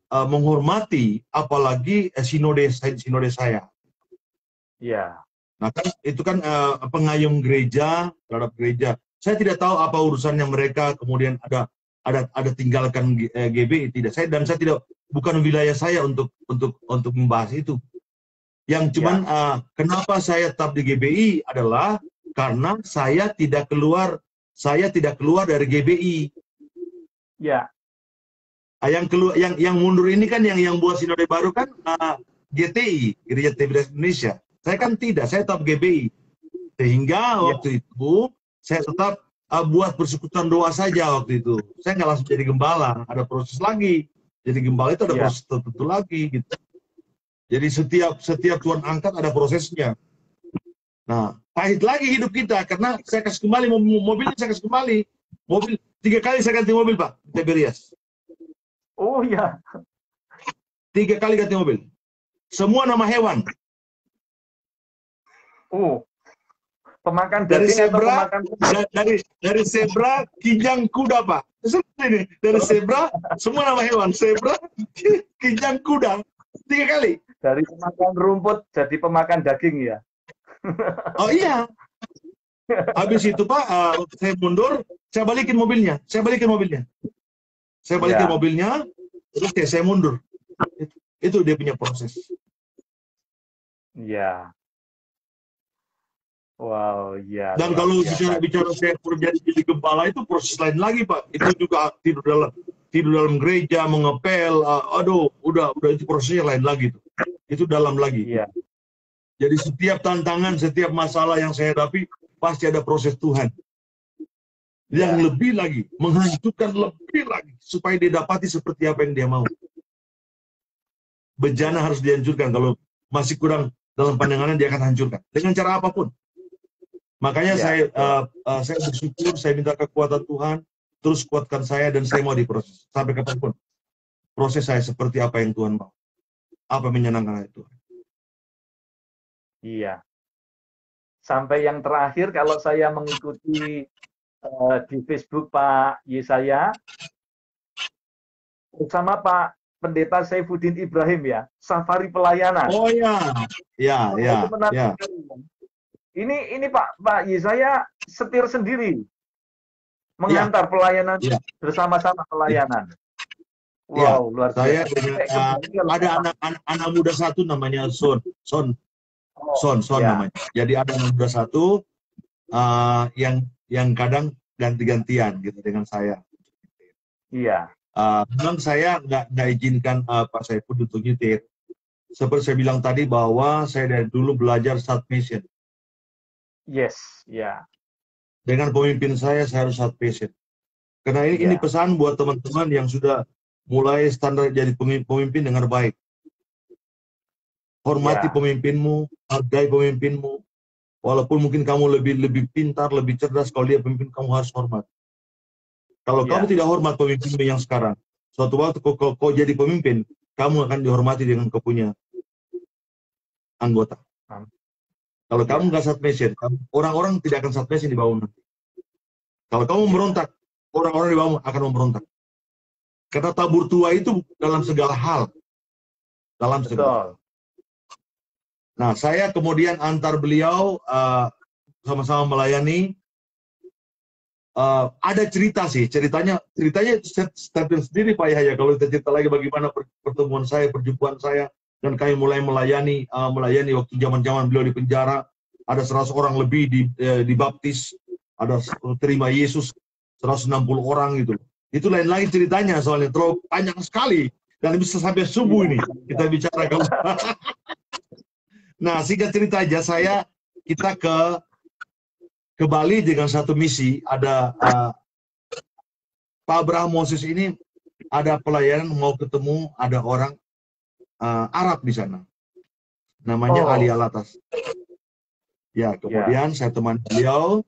menghormati, apalagi sinode saya. Iya. Nah, kan itu kan pengayom gereja terhadap gereja. Saya tidak tahu apa urusannya mereka, kemudian ada tinggalkan GBI, tidak. Saya tidak, bukan wilayah saya untuk membahas itu. Yang cuman kenapa saya tetap di GBI adalah karena saya tidak keluar dari GBI. Ya. Yang mundur ini kan yang buat sinode baru kan GTI, Gereja TBRS Indonesia. Saya kan tidak, saya tetap GBI. Sehingga waktu itu saya tetap buat persekutuan doa saja waktu itu. Saya nggak langsung jadi gembala, ada proses lagi. Jadi gembala itu ada proses tertentu lagi gitu. Jadi setiap Tuhan angkat ada prosesnya. Nah, pahit lagi hidup kita karena saya kasih kembali mobilnya, saya kasih kembali. Mobil 3 kali saya ganti mobil, Pak, Tiberias. Oh iya. 3 kali ganti mobil. Semua nama hewan. Pemakan dari daging zebra, atau pemakan dari zebra, kijang, kuda, Pak. Ini dari zebra, semua nama hewan. Zebra, kijang, kuda. 3 kali. Dari pemakan rumput jadi pemakan daging ya. Oh iya. Habis itu Pak, saya mundur, saya balikin mobilnya. Terus saya mundur. Itu dia punya proses. Iya. Wow, iya. Dan kalau bicara saya jadi gembala itu proses lain lagi, Pak. Itu juga tidur dalam gereja, mengepel, udah itu prosesnya lain lagi tuh. Itu dalam lagi. Iya. Jadi setiap tantangan, setiap masalah yang saya hadapi pasti ada proses Tuhan. Yang lebih lagi, menghancurkan lebih lagi supaya dia dapati seperti apa yang dia mau. Bejana harus dihancurkan, kalau masih kurang dalam pandangannya dia akan hancurkan dengan cara apapun. Makanya saya bersyukur, saya minta kekuatan Tuhan, terus kuatkan saya dan saya mau diproses sampai kapanpun. Proses saya seperti apa yang Tuhan mau, apa menyenangkan hati Tuhan. Iya. Sampai yang terakhir, kalau saya mengikuti di Facebook Pak Yesaya bersama Pak Pendeta Saifuddin Ibrahim ya, safari pelayanan. Oh ya. Ini Pak Yesaya setir sendiri mengantar pelayanan bersama-sama pelayanan. Wow, luar biasa. Saya ada anak muda satu namanya Son namanya. Jadi ada anak muda satu yang kadang ganti-gantian gitu dengan saya. Iya. Memang saya nggak izinkan Pak Saifud untuk nyetir. Seperti saya bilang tadi bahwa saya dari dulu belajar start mission. Yes, ya. Dengan pemimpin saya harus start mission. Karena ini pesan buat teman-teman yang sudah mulai standar jadi pemimpin dengan baik. Hormati pemimpinmu, hargai pemimpinmu. Walaupun mungkin kamu lebih pintar, lebih cerdas, kalau dia pemimpin kamu harus hormat. Kalau kamu tidak hormat pemimpinmu yang sekarang, suatu waktu kau jadi pemimpin, kamu akan dihormati dengan kau punya anggota. Kalau kamu nggak submission, orang-orang tidak akan submission di bawah nanti. Kalau kamu memberontak, orang-orang di bawah akan memberontak. Karena tabur tua itu dalam segala hal. Dalam segala hal. Nah, saya kemudian antar beliau sama-sama melayani ada cerita sih, ceritanya statement sendiri Pak Yahya. Kalau kita cerita lagi bagaimana pertemuan saya, perjumpaan saya, dan kami mulai melayani waktu zaman-zaman beliau di penjara, ada 100 orang lebih dibaptis, ada terima Yesus 160 orang gitu. Itu lain lagi ceritanya, soalnya terlalu panjang sekali dan bisa sampai subuh ini kita bicara. Nah, singkat cerita aja, kita ke Bali dengan satu misi. Ada Pak Abraham Moses ini ada pelayanan mau ketemu ada orang Arab di sana, namanya Ali Alatas. Ya, kemudian saya teman beliau,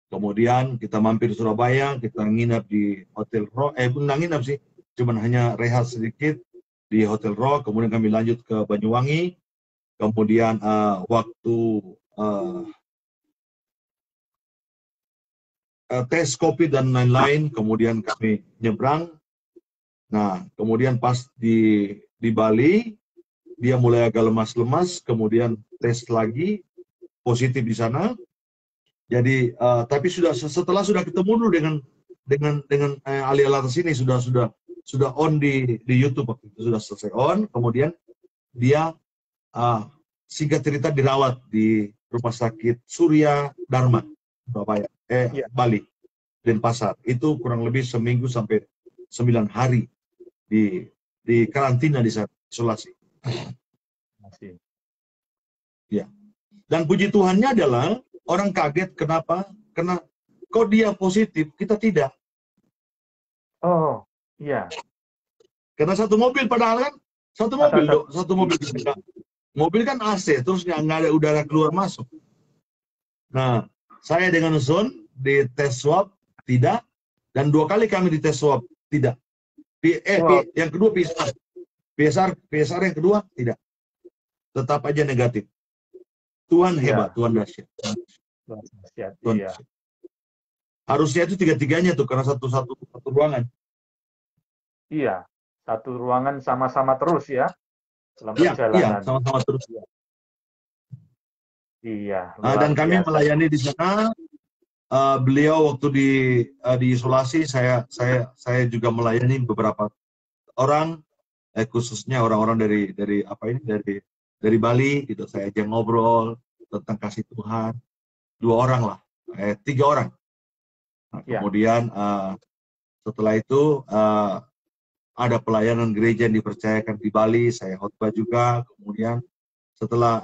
kemudian kita mampir di Surabaya, kita nginap di Hotel Rock, bukan nginap sih, cuman hanya rehat sedikit di Hotel Rock, kemudian kami lanjut ke Banyuwangi, kemudian waktu tes COVID dan lain-lain, kemudian kami nyebrang. Nah, kemudian pas di Bali, dia mulai agak lemas-lemas, kemudian tes lagi, positif di sana. Jadi, tapi setelah sudah ketemu dulu dengan Ali Alatas ini, sudah on di YouTube waktu itu, sudah selesai on, kemudian dia singkat cerita dirawat di Rumah Sakit Surya Dharma, Bali, Denpasar. Itu kurang lebih seminggu sampai 9 hari di karantina di sana, isolasi. Ya. Dan puji Tuhannya adalah orang kaget kenapa? Karena kok dia positif, kita tidak. Oh, iya. Karena satu mobil padahal kan, satu mobil kita. Mobil kan AC, terus nggak ada udara keluar masuk. Nah, saya dengan Zon di tes swab tidak, dan 2 kali kami di tes swab tidak. Yang kedua PSR yang kedua tidak. Tetap aja negatif. Tuhan hebat, Tuhan dahsyat. Tuhan iya. Harusnya itu 3-3-nya tuh, karena satu ruangan. Iya, satu ruangan sama-sama terus ya, selama perjalanan. Iya, sama-sama terus. Iya. Dan kami melayani di sana. Beliau waktu di isolasi, saya juga melayani beberapa orang, khususnya orang-orang dari Bali, gitu. Saya ajak ngobrol tentang kasih Tuhan. 2 orang lah, 3 orang. Nah, kemudian setelah itu ada pelayanan gereja yang dipercayakan di Bali, saya khotbah juga. Kemudian setelah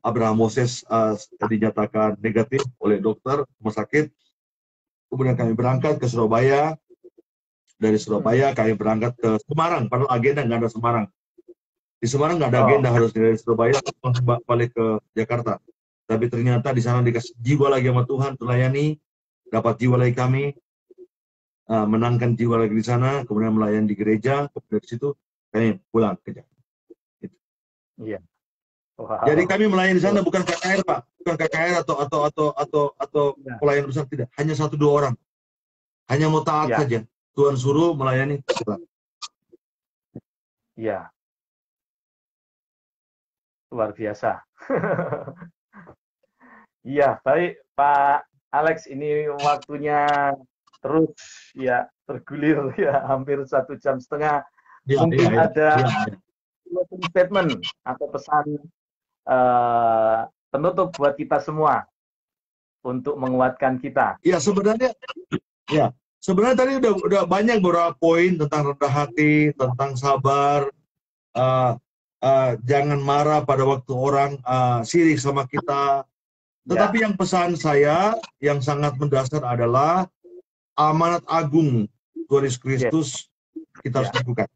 Abraham Moses dinyatakan negatif oleh dokter rumah sakit, kemudian kami berangkat ke Surabaya. Dari Surabaya kami berangkat ke Semarang, padahal agenda nggak ada Semarang. Di Semarang nggak ada agenda, harus dari Surabaya balik ke Jakarta. Tapi ternyata di sana dikasih jiwa lagi sama Tuhan, melayani, dapat jiwa lagi kami, menangkan jiwa lagi di sana, kemudian melayani di gereja, kemudian dari situ kami pulang ke Jakarta. Gitu. Iya. Wow. Jadi kami melayani di sana bukan KKR, Pak, bukan KKR atau pelayan besar, tidak, hanya 1-2 orang, hanya mau taat saja. Tuhan suruh melayani. Iya. Luar biasa. Iya, baik Pak Alex, ini waktunya terus ya tergulir ya, hampir 1,5 jam. Mungkin ada statement atau pesan penutup buat kita semua untuk menguatkan kita. Ya, sebenarnya tadi udah banyak beberapa poin tentang rendah hati, tentang sabar, jangan marah pada waktu orang sirik sama kita. Tetapi yang pesan saya yang sangat mendasar adalah amanat agung Tuhan Yesus Kristus kita harus lakukan.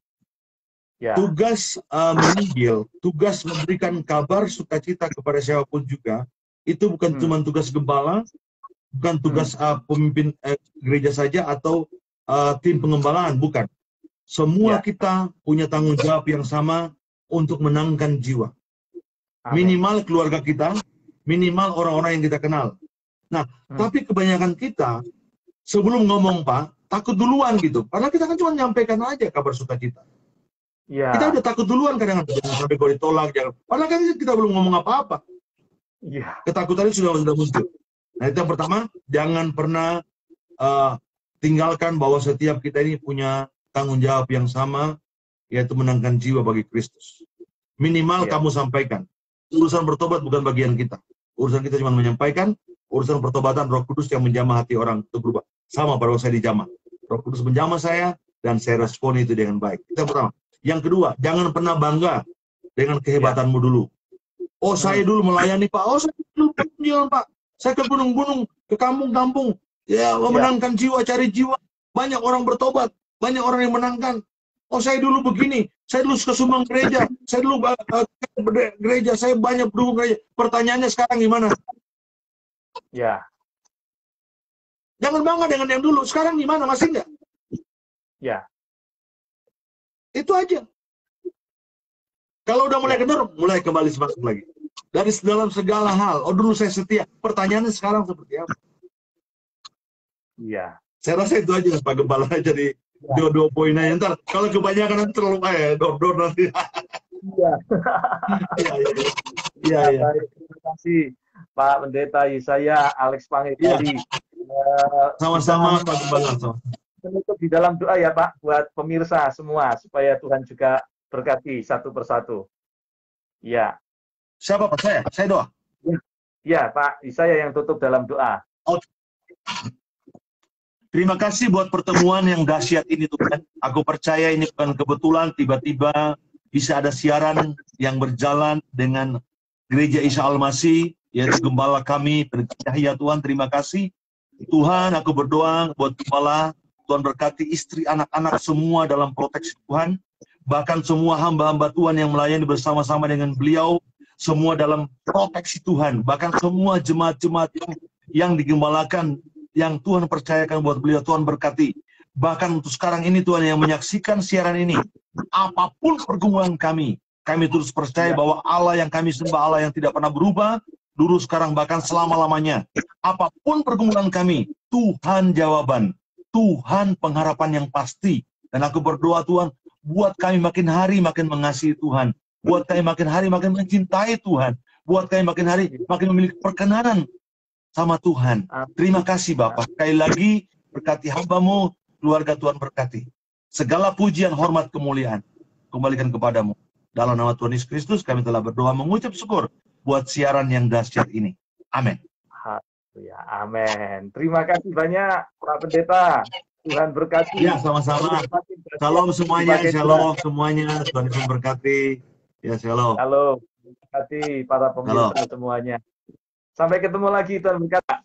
Tugas menginjil, tugas memberikan kabar sukacita kepada siapapun juga, itu bukan cuma tugas gembala, bukan tugas pemimpin gereja saja atau tim pengembalaan, bukan. Semua kita punya tanggung jawab yang sama untuk menangkan jiwa. Minimal keluarga kita, minimal orang-orang yang kita kenal. Nah, tapi kebanyakan kita sebelum ngomong, Pak, takut duluan gitu. Padahal kita kan cuma nyampaikan aja kabar sukacita. Kita udah takut duluan kadang-kadang, sampai gue ditolak. Padahal kan kita belum ngomong apa-apa. Ketakutan itu sudah muncul. Nah, itu yang pertama, jangan pernah tinggalkan bahwa setiap kita ini punya tanggung jawab yang sama, yaitu menangkan jiwa bagi Kristus. Minimal kamu sampaikan. Urusan bertobat bukan bagian kita. Urusan kita cuma menyampaikan, urusan pertobatan Roh Kudus yang menjamah hati orang itu berubah. Sama pada waktu saya dijamah. Roh Kudus menjamah saya, dan saya respon itu dengan baik. Itu yang pertama. Yang kedua, jangan pernah bangga dengan kehebatanmu dulu. Oh, saya dulu melayani, Pak. Oh, saya dulu penjualan, Pak. Saya ke gunung-gunung, ke kampung-kampung. Ya, memenangkan jiwa, cari jiwa. Banyak orang bertobat, banyak orang yang menangkan. Oh, saya dulu begini, saya dulu suka sumbang gereja, saya dulu gereja, saya banyak dukung gereja. Pertanyaannya sekarang gimana? Ya. Jangan bangga dengan yang dulu, sekarang gimana? Masih enggak? Ya. Itu aja. Kalau udah mulai kendor, mulai kembali semangat lagi. Dari dalam segala hal, oh dulu saya setia. Pertanyaannya sekarang seperti apa? Iya. Saya rasa itu aja Pak Gembala, jadi dua poinnya. Ntar kalau kebanyakan nanti terlalu dor nanti. Iya. Iya. Terima kasih Pak Pendeta Yesaya Alex Pangekari. Sama-sama Pak Gembala. Menutup di dalam doa ya Pak, buat pemirsa semua, supaya Tuhan juga berkati satu persatu. Ya. Siapa Pak? Saya? Saya doa? Ya Pak, saya yang tutup dalam doa. Terima kasih buat pertemuan yang dahsyat ini Tuhan. Aku percaya ini bukan kebetulan, tiba-tiba bisa ada siaran yang berjalan dengan Gereja Isa Al-Masih, yaitu gembala kami, Pendeta Tuhan, terima kasih. Tuhan, aku berdoa buat gembala, Tuhan berkati istri, anak-anak semua dalam proteksi Tuhan. Bahkan semua hamba-hamba Tuhan yang melayani bersama-sama dengan beliau, semua dalam proteksi Tuhan. Bahkan semua jemaat-jemaat yang digembalakan, yang Tuhan percayakan buat beliau, Tuhan berkati. Bahkan untuk sekarang ini Tuhan yang menyaksikan siaran ini, apapun pergumulan kami terus percaya bahwa Allah yang kami sembah, Allah yang tidak pernah berubah, dulu, sekarang, bahkan selama-lamanya. Apapun pergumulan kami, Tuhan jawaban, Tuhan pengharapan yang pasti. Dan aku berdoa Tuhan, buat kami makin hari makin mengasihi Tuhan, buat kami makin hari makin mencintai Tuhan, buat kami makin hari makin memiliki perkenanan sama Tuhan. Terima kasih Bapak. Sekali lagi berkati hamba-Mu, keluarga Tuhan berkati. Segala pujian, hormat, kemuliaan kembalikan kepadamu. Dalam nama Tuhan Yesus Kristus kami telah berdoa mengucap syukur buat siaran yang dahsyat ini. Amin. Ya, amin. Terima kasih banyak Pak Pendeta. Tuhan berkati. Ya, sama-sama. Shalom semuanya, shalom semuanya. Tuhan Yesus berkati. Ya, shalom. Shalom. Terima kasih para pemirsa semuanya. Sampai ketemu lagi, Tuhan berkati.